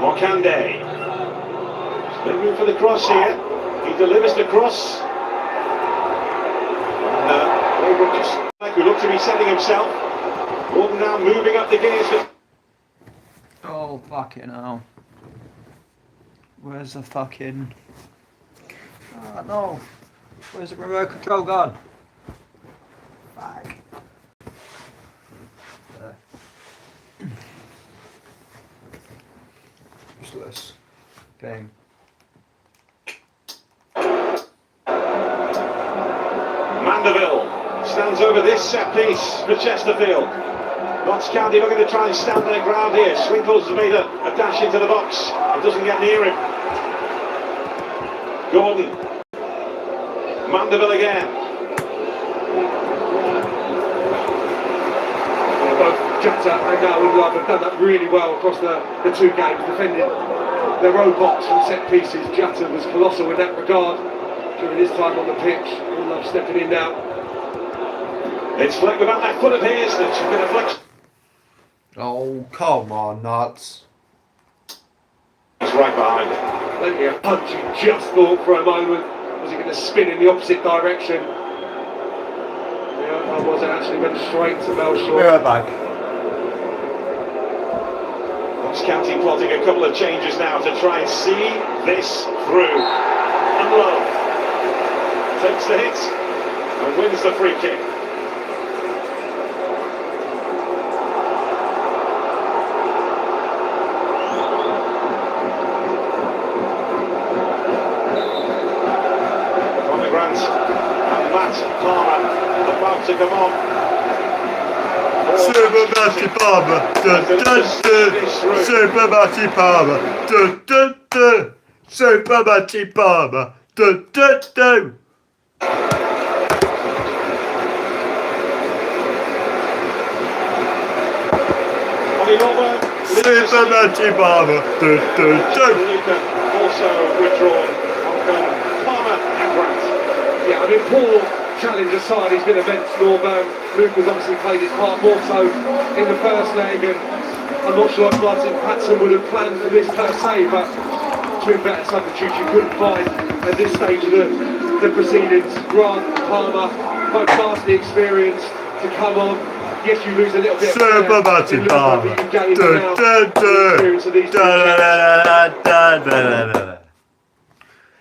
Mokande. Looking for the cross here. He delivers the cross. Who looks to be setting himself. Gordon now moving up the gears. Oh, fucking hell. Where's the fucking... Oh, no. Where's the remote control gone? Fuck. There. Useless. Game. Mandeville stands over this set piece for Chesterfield. Notts County looking to try and stand their ground here. Swinkles has made a dash into the box. It doesn't get near him. Gordon. Mandeville again. Both Jetta and Love have done that really well across the two games, defending their own box from set pieces. Jetta was colossal in that regard during his time on the pitch. Love stepping in now. It's flicked without that foot of his. That's going to flex. Oh, come on, Notts. It's right behind. Plenty of punch. He just thought for a moment, was he going to spin in the opposite direction? Yeah, I was. It actually went straight to Belshaw. We're right back. Notts County plotting a couple of changes now to try and see this through. And Love takes the hit and wins the free kick. To come on. Super Matty Palmer. Dun, dun, dun. Super Matty Palmer. Dun, dun, dun. Super Matty Palmer. Dun, dun, dun. Super Matty Palmer. Dun, dun, dun. Also withdrawn on Palmer and Grant. Yeah, I mean, Paul challenge aside, he's been immense. Luke has obviously played his part more so in the first leg, and I'm not sure if Martin Patson would have planned for this per se, but two better substitutes you couldn't find at this stage of the proceedings. Grant and Palmer, both vastly experienced, to come on Yes, you lose a little bit. Super Matty Palmer.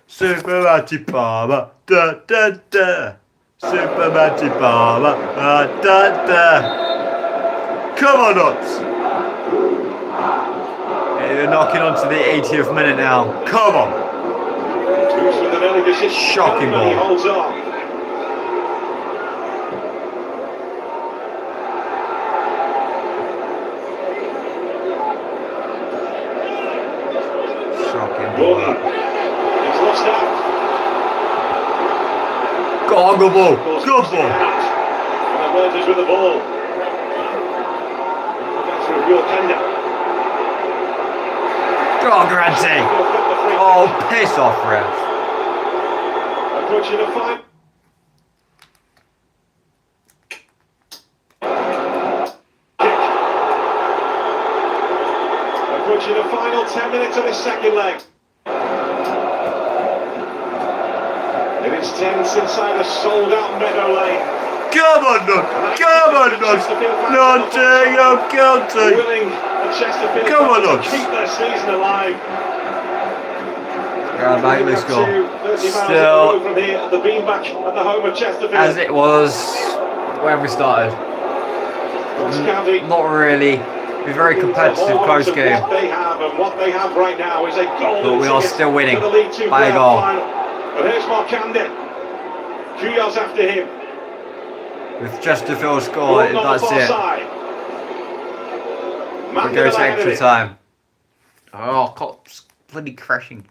Super Matty Palmer. Super Matty Palmer. Come on, Nott. You're knocking on to the 80th minute now. Come on. Shocking ball. Holds on. Shocking ball. He's lost out. Go on, good ball. Good ball. And emerges with the ball. That's with your tender. Oh, Granty. Oh, piss off, ref. Approaching the fight. Approaching the final 10 minutes of this second leg. It is tense inside a sold-out Meadow Lane. Come on, Nott. Come on, Nott. Nottingham County. Willing the Chesterfield Come on, fans Nott. to keep their season alive. Yeah, back this goal. 30 miles Still, from here at the Beanback at the home of Chesterfield. as it was when we started. Not really. It was very competitive, close game. What they have and what they have right now is a goal. But we are still winning to the League Two by a playoff goal. final. But here's Markande. Kuyos after him. With Chesterfield score, that's it. We go to extra time. Oh, Cops bloody crashing.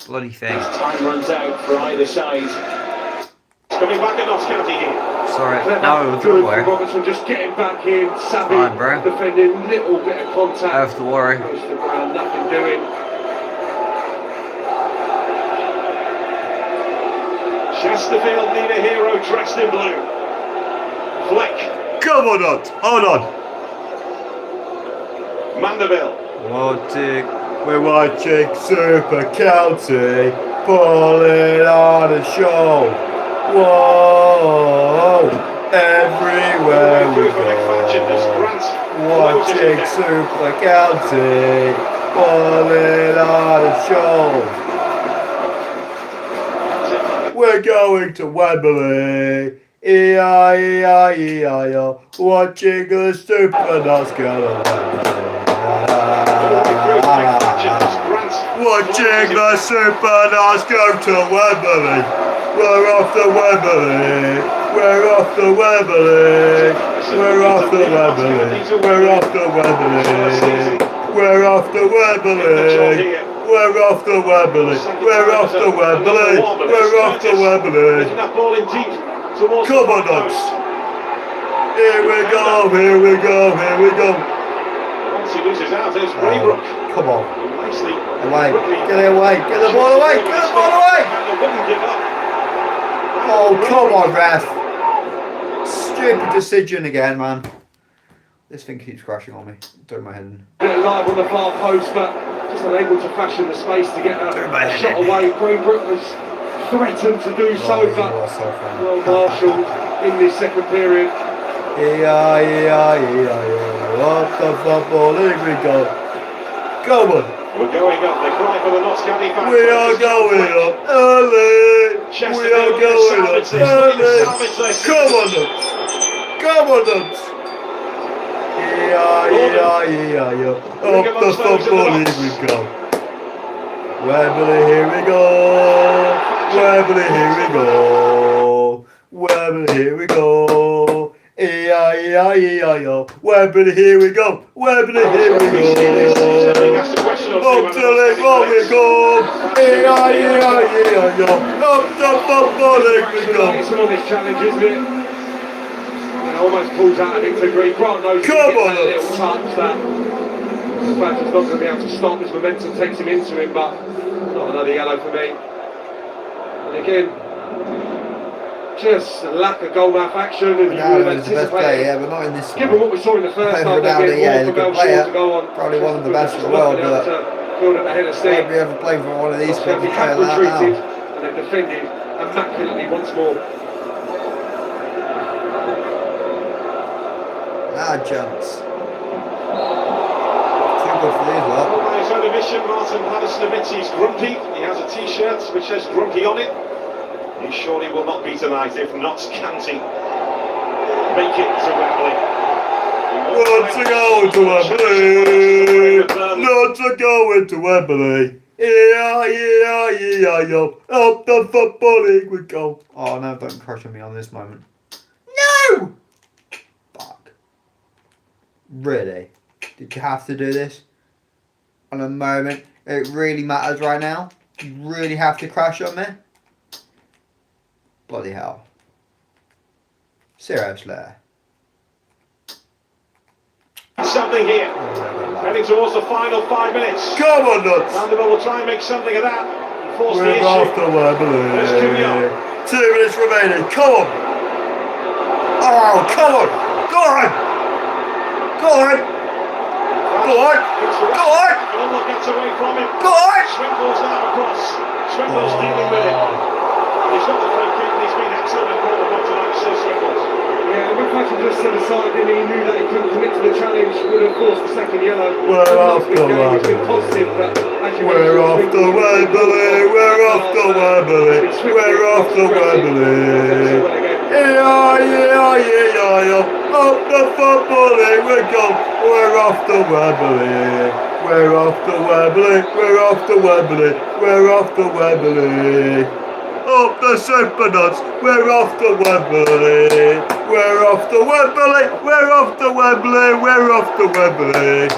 Bloody thing. Time runs out for either side. Coming back at Notts County here. Sorry, now it was the Good way. for Robertson just getting back in. Savvy Fine, bro. defending, little bit of contact. I have to worry. Goes to the ground, nothing doing. Chesterfield need a hero dressed in blue. Fleck. Come on, Nott. Hold on. Mandeville. We're watching Super County pulling on a show. Whoa, everywhere we go. Watching Super County pulling on a show. We're going to Wembley. E-I-E-I-E-I-O. Watching the Super Notts go to Watching the Super Notts go to Wembley. We're off to Wembley. We're off to Wembley. We're off to Wembley. We're off to Wembley. We're off to Wembley. We're off to Wembley. We're off to Wembley. We're off to Wembley. Come on, Notts. Here we go. Here we go. Here we go. Once he loses out, there's Braybrook. Come on. Nicely. Away. Get it away. Get the ball away. Get the ball away. Oh, come on, ref. Stupid decision again, man. This thing keeps crashing on me. Doing my head in. Bit alive on the far post, but just unable to fashion the space to get a shot away. Braybrook was threatened to do so, but well marshalled in this second period. Off the football, here we go. Come on. We're going up. They cry for the Notts County fans. We are going up early. We are going up early. Come on, Notts. Come on, Notts. Up the football, here we go. Wembley, here we go. Wembley, here we go. Wembley, here we go. E-I-E-I-E-I-O. Wembley, here we go. Wembley, here we go. Up to the goal we go. E-I-E-I-E-I-O. Up the football, here we go. It's an honest challenge, isn't it? And almost pulls out of it to Green. Grant knows he gets that little touch that the fact he's not going to be able to stop. His momentum takes him into him, but not another yellow for me. And again, just a lack of goal mouth action, and you would have anticipated. Yeah, but not in this. Given what we saw in the first half, Ronaldo, yeah, he's a good player. to go on. Probably one of the best in the world, but build up the head of steam. have you ever played for one of these clubs? They have retreated and they've defended immaculately once more. Ah, chance. Too good for these lot. Well, by his own admission, Martin Patterson admits he's grumpy. He has a t-shirt which says grumpy on it. He surely will not be tonight if Notts County make it to Wembley. Not to go to Wembley. Not to go into Wembley. Yeah. Up the Football League we go. Oh no, don't crush on me on this moment. No! Fuck. Really? Did you have to do this? On a moment it really matters right now? You really have to crash on me? Bloody hell. Seriously. Something here. Heading towards the final 5 minutes. Come on, Nott. Vanderbilt will try and make something of that. And force the We're issue. after Wembley. There's Cunha. 2 minutes remaining. Come on. Oh, come on. Go on. Go on. Go on. Go on. Almost gets away from him. Go on. Swindle's now across. Swindle's dealing with it. He's got the free kick and he's been excellent at ball about tonight, so Swindles. Yeah, when Patrick just set aside and he knew that he couldn't commit to the challenge, would have forced the second yellow. We're after It's been Wembley. positive, but as you We're mentioned, after Wembley. We're after Wembley. We're after Wembley. Yeah. Up the Football League we go. We're after Wembley. We're after Wembley. We're after Wembley. We're after Wembley. Up the Super Notts. We're after Wembley. We're after Wembley. We're after Wembley. We're after Wembley.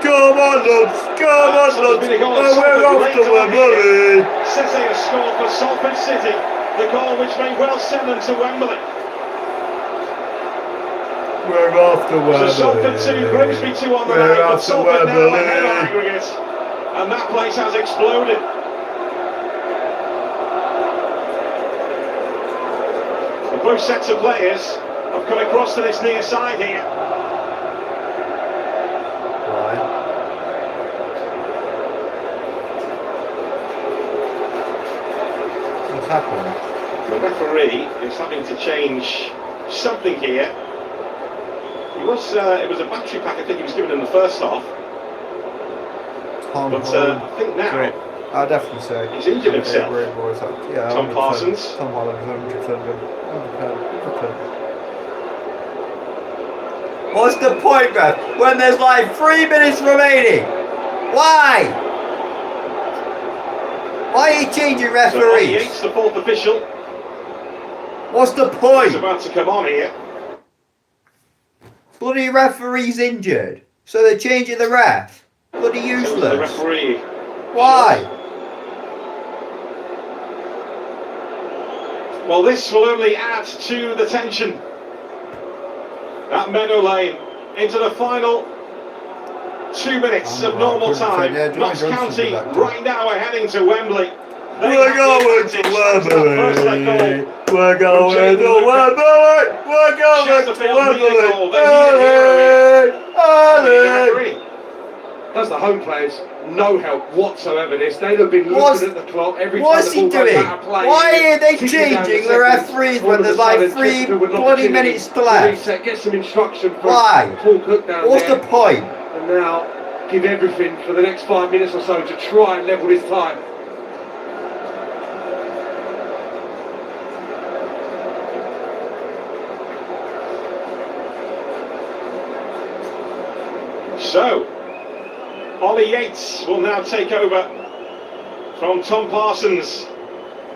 Come on, Notts. Come on, Notts. We're after Wembley. City has scored for Salford City. The goal which may well send them to Wembley. We're after Wembley. So Salford 2, Grimsby 2 on the We're night, but after Salford now ahead on Wembley. aggregate. And that place has exploded. The both sets of players have come across to this near side here. What's happening? The referee is having to change something here. It was a battery pack I think he was given in the first half. But I think now I'll definitely say he's injured himself. Yeah, Tom 100%. Parsons. Tom Holland is 100% good. 100%. What's the point, Ref? When there's like 3 minutes remaining? Why? Why are you changing So referees? Yates, the fourth official, What's the is point? about to come on here. Bloody referee's injured. So they're changing the ref. Bloody So the useless. referee. Why? Well, this will only add to the tension. At Meadow Lane, into the final 2 minutes of normal time. Notts County right now are heading to Wembley. We're going to Wembley. We're going to Wembley. We're going to Wembley. That's the home players. No help whatsoever. They'd have been looking at the clock every time What's the he ball goes doing? out of play. Why are they Ticking down changing the seconds. referees All when of a there's like sudden, 3 Chesterfield with an bloody opportunity minutes to left? reset, get some instruction from Why? Paul Cook down What's there. the point? And now give everything for the next 5 minutes or so to try and level this tie. So, Ollie Yates will now take over from Tom Parsons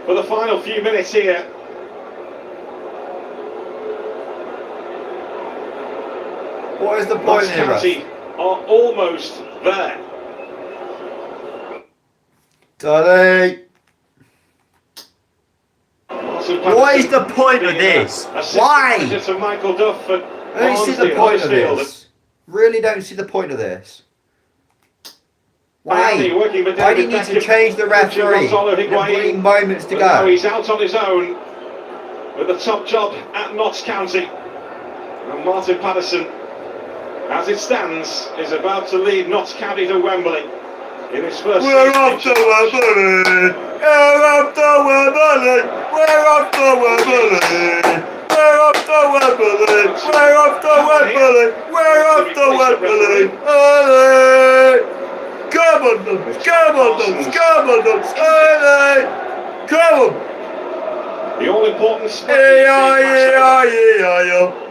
for the final few minutes here. What is the point Notts here, Russ? County are almost there. Daddy. What is the point of this? Why? To Michael Duff and I don't see the point of this. Really don't see the point of this. Why? Why do you need to change the referee? There's moments to Now go. he's out on his own with the top job at Notts County. And Martin Patterson, as it stands, is about to lead Notts County to Wembley in his first We're off to Wembley. We're off to Wembley. We're off to Wembley. We're off to Wembley! We're off to Wembley! We're off to Wembley! Olé! Come on, Nott! Come on, Nott! Come on, Nott! Olé! Come on! The all-important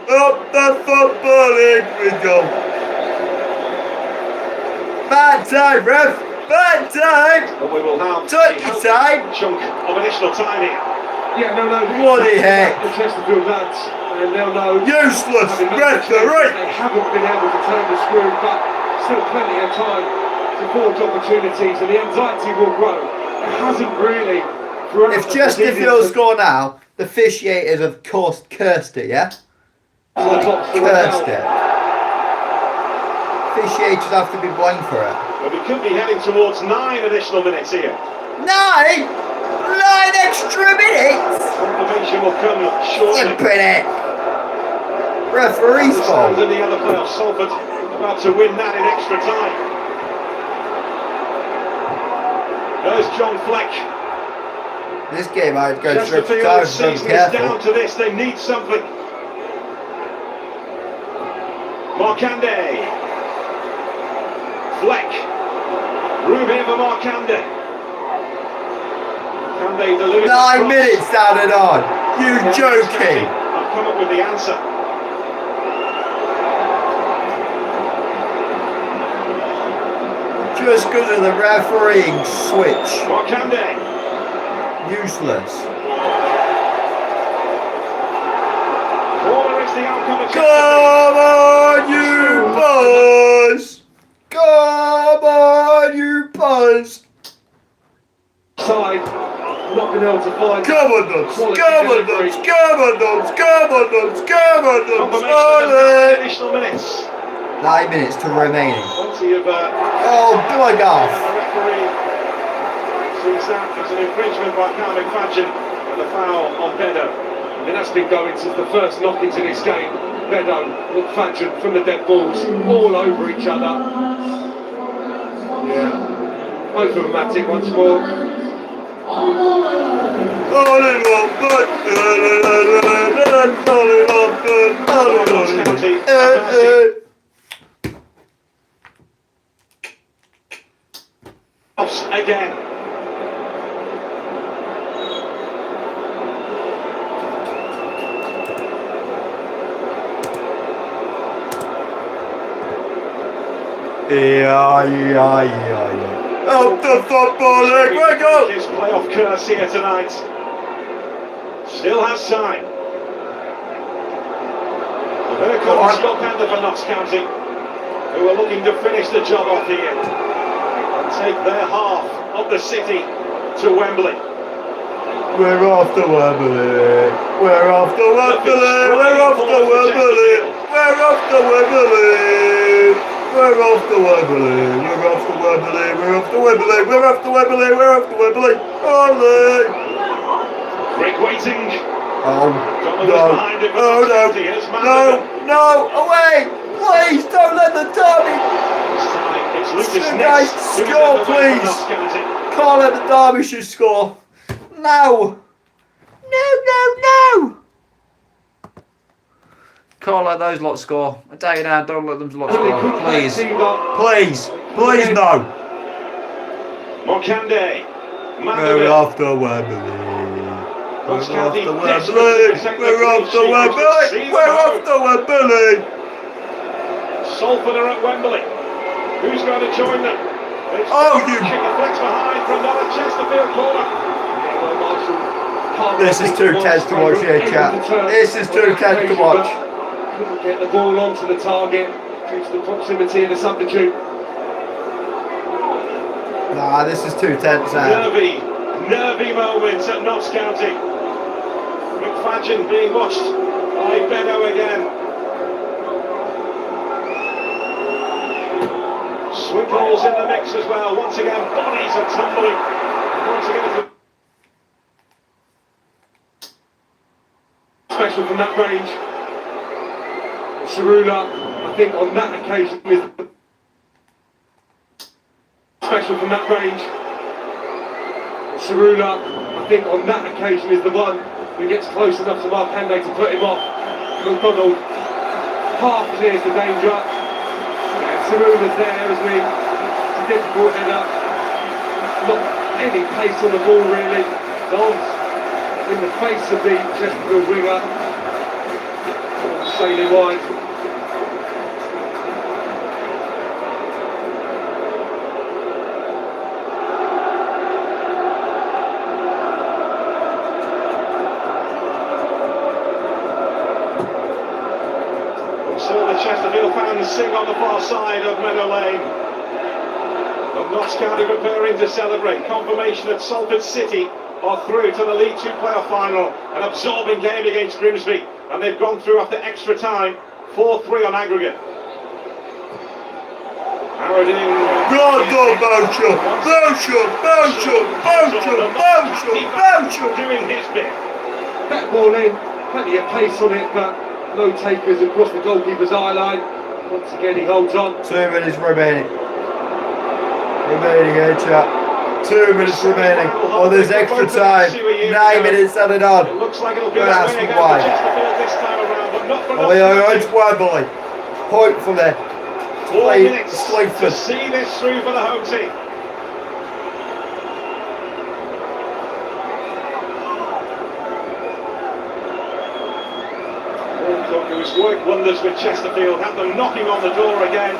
Up the football league we go! Bad time, ref! Bad time! But we will have Turkey a time! chunk of additional time here. Yeah, no. What the heck? The Chesterfield lads, and they'll know. Useless having made mistakes, referee! They haven't been able to turn the screw, but still plenty of time to forge opportunities, and the anxiety will grow. It hasn't really. If Chesterfield score now, the officiators have cursed it, yeah? Cursed it. Officiators have to be blamed for it. But we could be heading towards 9 additional minutes here. 9 extra minutes! Confirmation will come shortly. Flipping it! Referee's fault. In the other playoffs, Salford about to win that in extra time. There's John Fleck. This game I'd go straight to Chesterfield's time, season so is down careful. to this. They need something. Markande. Fleck. Room here for Markande. Markande delivers 9 minutes down and on. You joking? I've come up with the answer. Just because of the refereeing switch. Markande. Useless. Corner is the outcome of Come on, you boys! Come on, you boys! Side, not been able to find. Come on, Nott! quality Come on, delivery. Nott! Come on, Nott! Come on, Nott! Come on, Nott! confirmation of 9 additional minutes. 9 minutes to remaining. Plenty of Oh, bug off! the referee sees that as an infringement by Carmen Fadgen and the foul on Bedo. I mean, that's been going since the first knock into this game. Bedo, look, Fadgen from the dead balls, all over each other. Yeah, overmatic once more. Again. Yeah. Out the football league, we go! His playoff curse here tonight. Still has time. Very good stop-hander for Notts County, who are looking to finish the job off here and take their half of the city to Wembley. We're off to Wembley. We're off to Wembley. We're off to Wembley. We're off to Wembley. We're off to Wembley. We're off to Wembley. We're off to Wembley. We're off to Wembley. We're off to Wembley. Olé! Great waiting. Oh no! Oh no! No! Away! Please don't let the derby. It's Lucas Guys, score, please. Can't let the Derbyshire score. No! No! Can't let those lot score. I tell you now, don't let them lot score. Please. Please. Please no. Markande. We're off to Wembley. We're off to Wembley. We're off to Wembley. We're off to Wembley. Salford are at Wembley. Who's going to join them? It's you... Kick a flex behind from Nott Chesterfield corner. This is too tense to watch here, chat. This is too tense to watch. Couldn't get the ball onto the target due to the proximity and the substitute. Nah, this is too tense now. Nervy moments at Notts County. McFadgen being watched by Bedo again. Swinkle's in the mix as well. Once again, bodies are tumbling. Once again, special from that range. Cerula, I think on that occasion is special from that range. Cerula, I think on that occasion is the one He gets close enough to Markande to put him off. McDonald half clears the danger. And Saruna's there as we difficult header. Not any pace on the ball really. Dons in the face of the Chesterfield winger. Sailing wide. So the Chesterfield fans sing on the far side of Meadow Lane. The Notts County preparing to celebrate confirmation that Salford City are through to the League Two playoff final, an absorbing game against Grimsby, and they've gone through after extra time, 4-3 on aggregate. Harroding. Boucher! Doing his bit. Back ball in, plenty of pace on it, but no takers across the goalkeeper's eye line. Once again, he holds on. 2 minutes remaining. Chat. 2 minutes remaining. Oh, there's extra time. 9 minutes added on. It looks like it'll be Well, that that's way again why. for Chesterfield this time around, but not for Oh, we Notts are County. on Wembley. Hopefully. 4 Play minutes to Sleaford. see this through for the home team. Cook, who's worked wonders with Chesterfield, had them knocking on the door again.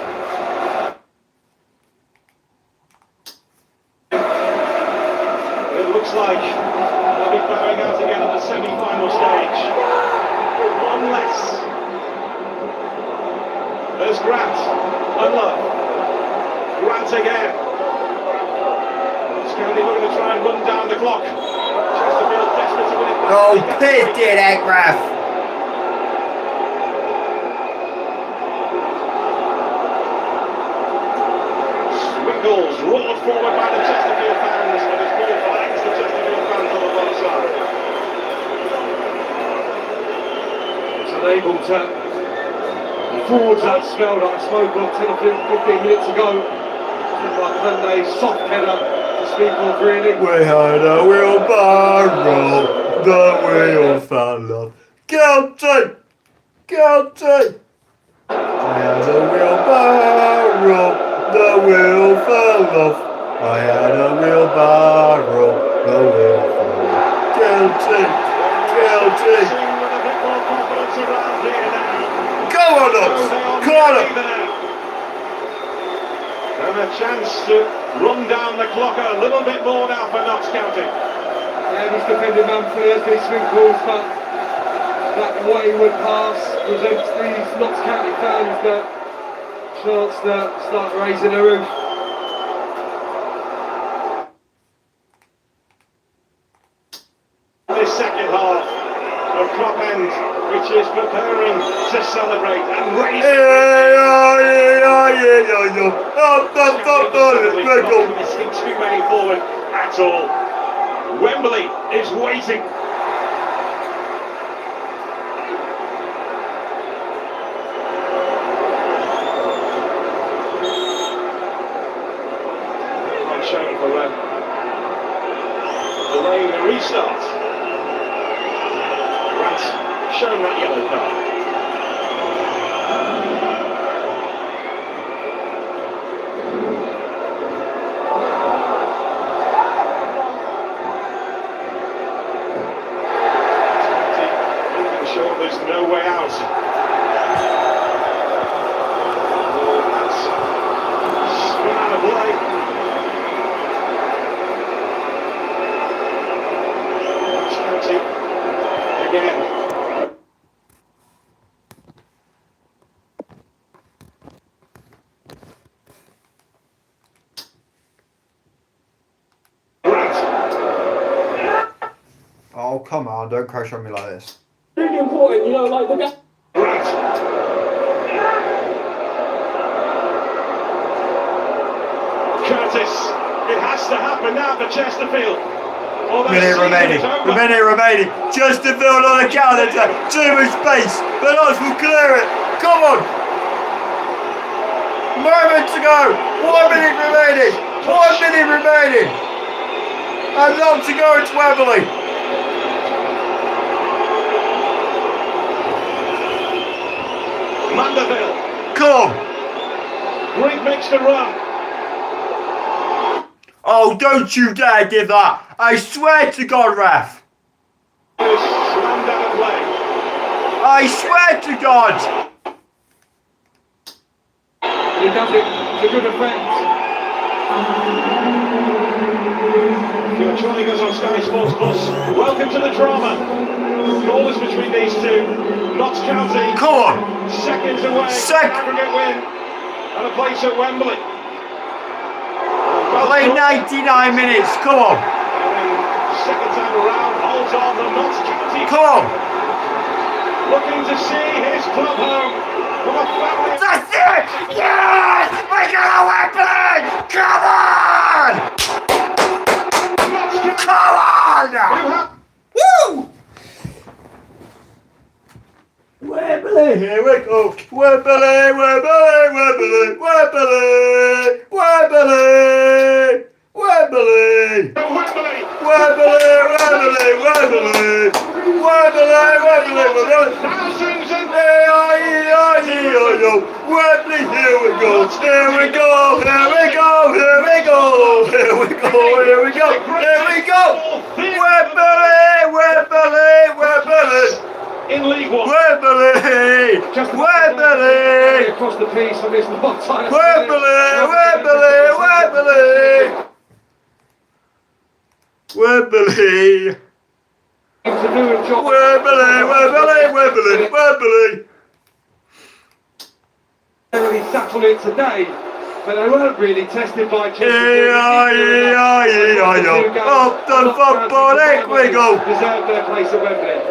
It looks like they'll be bowing out again at the semi-final stage. One less. There's Grant. Unlove. Grant again. Scotty looking to try and run down the clock. Chesterfield desperate to win it back. Oh, pissed it, Agraff. Swingles roared forward by the Chesterfield fans, but his ball finds the Chesterfield fans on the far side. It's unable to forward that spell that I spoke of 10 or 15 minutes ago. Markande, soft header to speak of really. We had a wheelbarrow, the wheel fell off. Guilty! Guilty! I had a wheelbarrow, the wheel fell off. I had a wheelbarrow, the wheel fell off. Guilty! Guilty! Sing with a bit more confidence around here now. Go on, Notts! Come on! And a chance to run down the clock a little bit more now for Notts County. Yeah, he's defending man first, these Swinkles, but that wayward pass presents these Notts County fans the chance to start raising the roof. This second half of Crop End, which is preparing to celebrate and raise missing too many forward at all. Wembley is waiting. Not shown for delaying the restart. Grant shown that yellow card. Sure, there's no way out. Oh, that's spun out of play. Notts County again. Grant. Oh, come on, don't crash on me like this. Really important, you know, like the guy. Grant. Curtis, it has to happen now for Chesterfield. Minute remaining. Chesterfield on the counter attack. Too much space. The Notts will clear it. Come on. Moment to go. 1 minute remaining. 1 minute remaining. And Notts to go into Wembley. Vanderbilt. Come on. Great mix to run. Oh, don't you dare give that. I swear to God, ref. Slam down and play. I swear to God. He does it to good effect. If you're joining us on Sky Sports Plus, welcome to the drama. Goal is between these two. Nott County. Come on. Seconds away. Aggregate win. And a place at Wembley. Play 99 minutes. Come on. Second time around, holds on the Nott County. Come on. Looking to see his club home from a family. That's it. Yes. We're gonna Wembley. Come on. Come on. Woo. Wembley, here we go. Wembley, Wembley, Wembley, Wembley, Wembley, Wembley, Wembley, Wembley, Wembley, Wembley, Thousands and Wembley, here we go, here we go, here we go, here we go, here we go, here we go, here we go, Wembley, Wembley, Wembley. in League One. Wembley! Wembley! Across the piece on this long time. Wembley! Wembley! Wembley! Wembley! Wembley! Wembley! Wembley! Wembley! They really settled it today, but they weren't really tested by Chelsea. Up the football, here we go! Deserve their place at Wembley.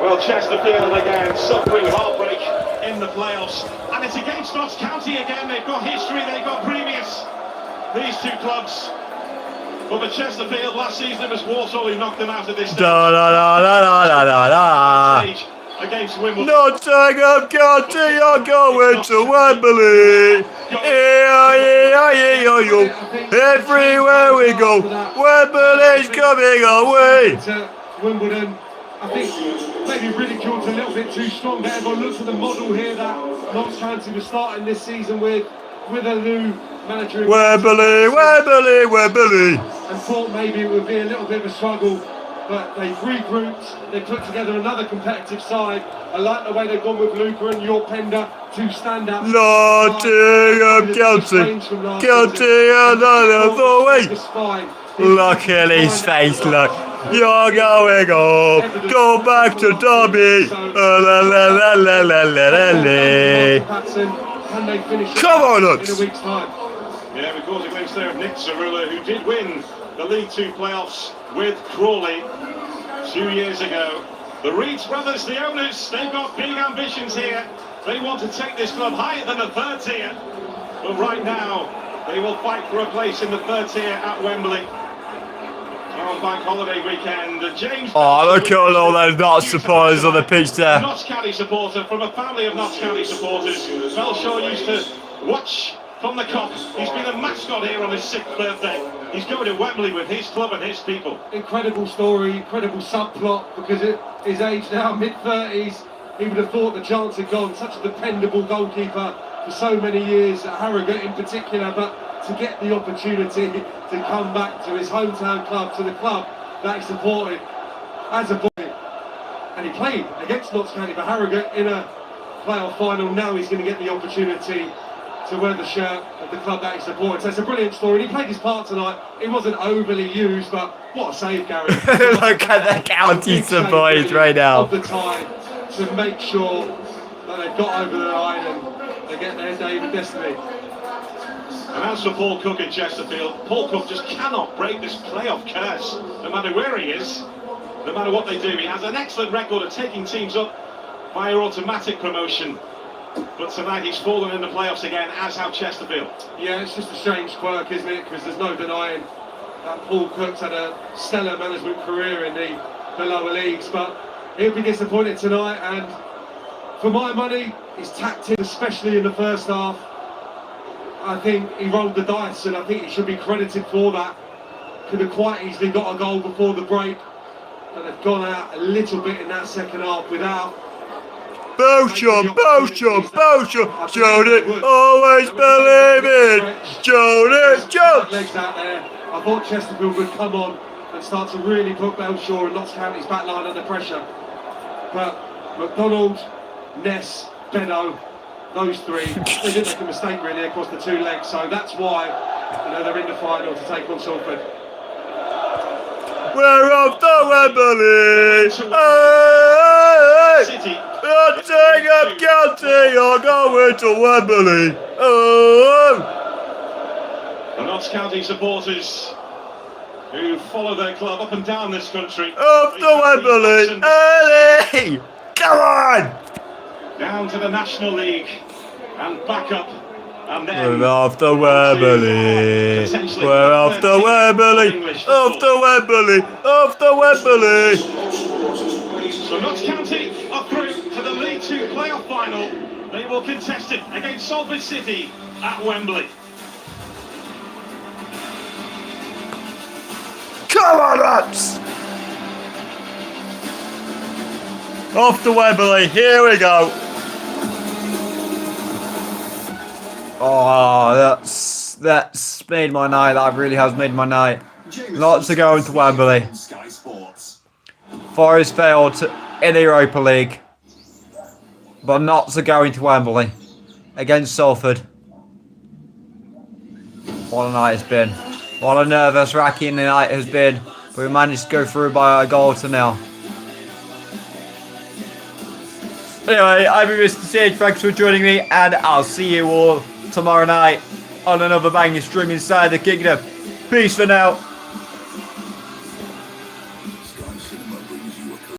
Well, Chesterfield again, suffering heartbreak in the playoffs. And it's against Notts County again. They've got history, they've got previous. These two clubs. But for Chesterfield, last season it was Walsall who knocked them out of this stage. Stage against Wimbledon. Nottingham County are going to Wembley. Everywhere we go, Wembley's coming away. Wimbledon, I think maybe ridiculed a little bit too strong there. Everyone looks at the model here that Notts County was starting this season with a new manager. Wembley, Wembley, Wembley. And thought maybe it would be a little bit of a struggle, but they've regrouped, they've put together another competitive side. I like the way they've gone with Luca and York Pender to stand up. Nottingham County, County another way. Look at his face, look. You're going home. Go back to Derby. Come on, Notts. Yeah, we caught a glimpse there of Nick Cerula, who did win the League Two playoffs with Crawley 2 years ago. The Reeds brothers, the owners, they've got big ambitions here. They want to take this club higher than the third tier. But right now, they will fight for a place in the third tier at Wembley. On Bank Holiday weekend, James. Oh, look at all those Notts supporters on the pitch there. Notts County supporter from a family of Notts County supporters. Belshaw used to watch from the cop. He's been a mascot here on his 6th birthday. He's going to Wembley with his club and his people. Incredible story, incredible subplot, because at his age now, mid-30s, he would have thought the chance had gone. Such a dependable goalkeeper for so many years, at Harrogate in particular, but to get the opportunity to come back to his hometown club, to the club that he supported as a boy. And he played against Notts County for Harrogate in a playoff final. Now he's going to get the opportunity to wear the shirt of the club that he supported. So it's a brilliant story. And he played his part tonight. He wasn't overly used, but what a save, Gary. Look at the county supporters right now. Of the time to make sure that they've got over the line and they get their day of destiny. And as for Paul Cook in Chesterfield, Paul Cook just cannot break this playoff curse, no matter where he is, no matter what they do. He has an excellent record of taking teams up via automatic promotion. But tonight he's fallen in the playoffs again, as have Chesterfield. Yeah, it's just a strange quirk, isn't it? Because there's no denying that Paul Cook's had a stellar management career in the lower leagues, but he'll be disappointed tonight. And for my money, his tactics, especially in the first half, I think he rolled the dice, and I think he should be credited for that. Could have quite easily got a goal before the break, and they've gone out a little bit in that second half without Belsham, Belsham, Belsham. Jody, always believe it. Jody Jones. Legs out there. I thought Chesterfield would come on and start to really put Belshaw and Notts County's back line under pressure. But McDonald, Ness, Benno, those three, they didn't make a mistake really across the two legs. So that's why they're in the final to take on Salford. We're off to Wembley. Hey! Nottingham County are going to Wembley. Oh! The Notts County supporters who follow their club up and down this country. Off to Wembley. Hey! Come on! Down to the National League and back up. And then we're off to Wembley. We're off to Wembley. Off to Wembley. Off to Wembley. So Notts County are through to the League 2 playoff final. They will contest it against Salford City at Wembley. Come on, Notts! Off to Wembley. Here we go. Oh, that's made my night. That really has made my night. Lots of going to Wembley. Forest failed in the Europa League, but Notts are going to Wembley against Salford. What a night it's been. What a nervous, wracking night it has been. But we managed to go through by a goal to nil. Anyway, I've been Mr. Sage. Thanks for joining me, and I'll see you all tomorrow night on another banging stream inside the kingdom. Peace for now.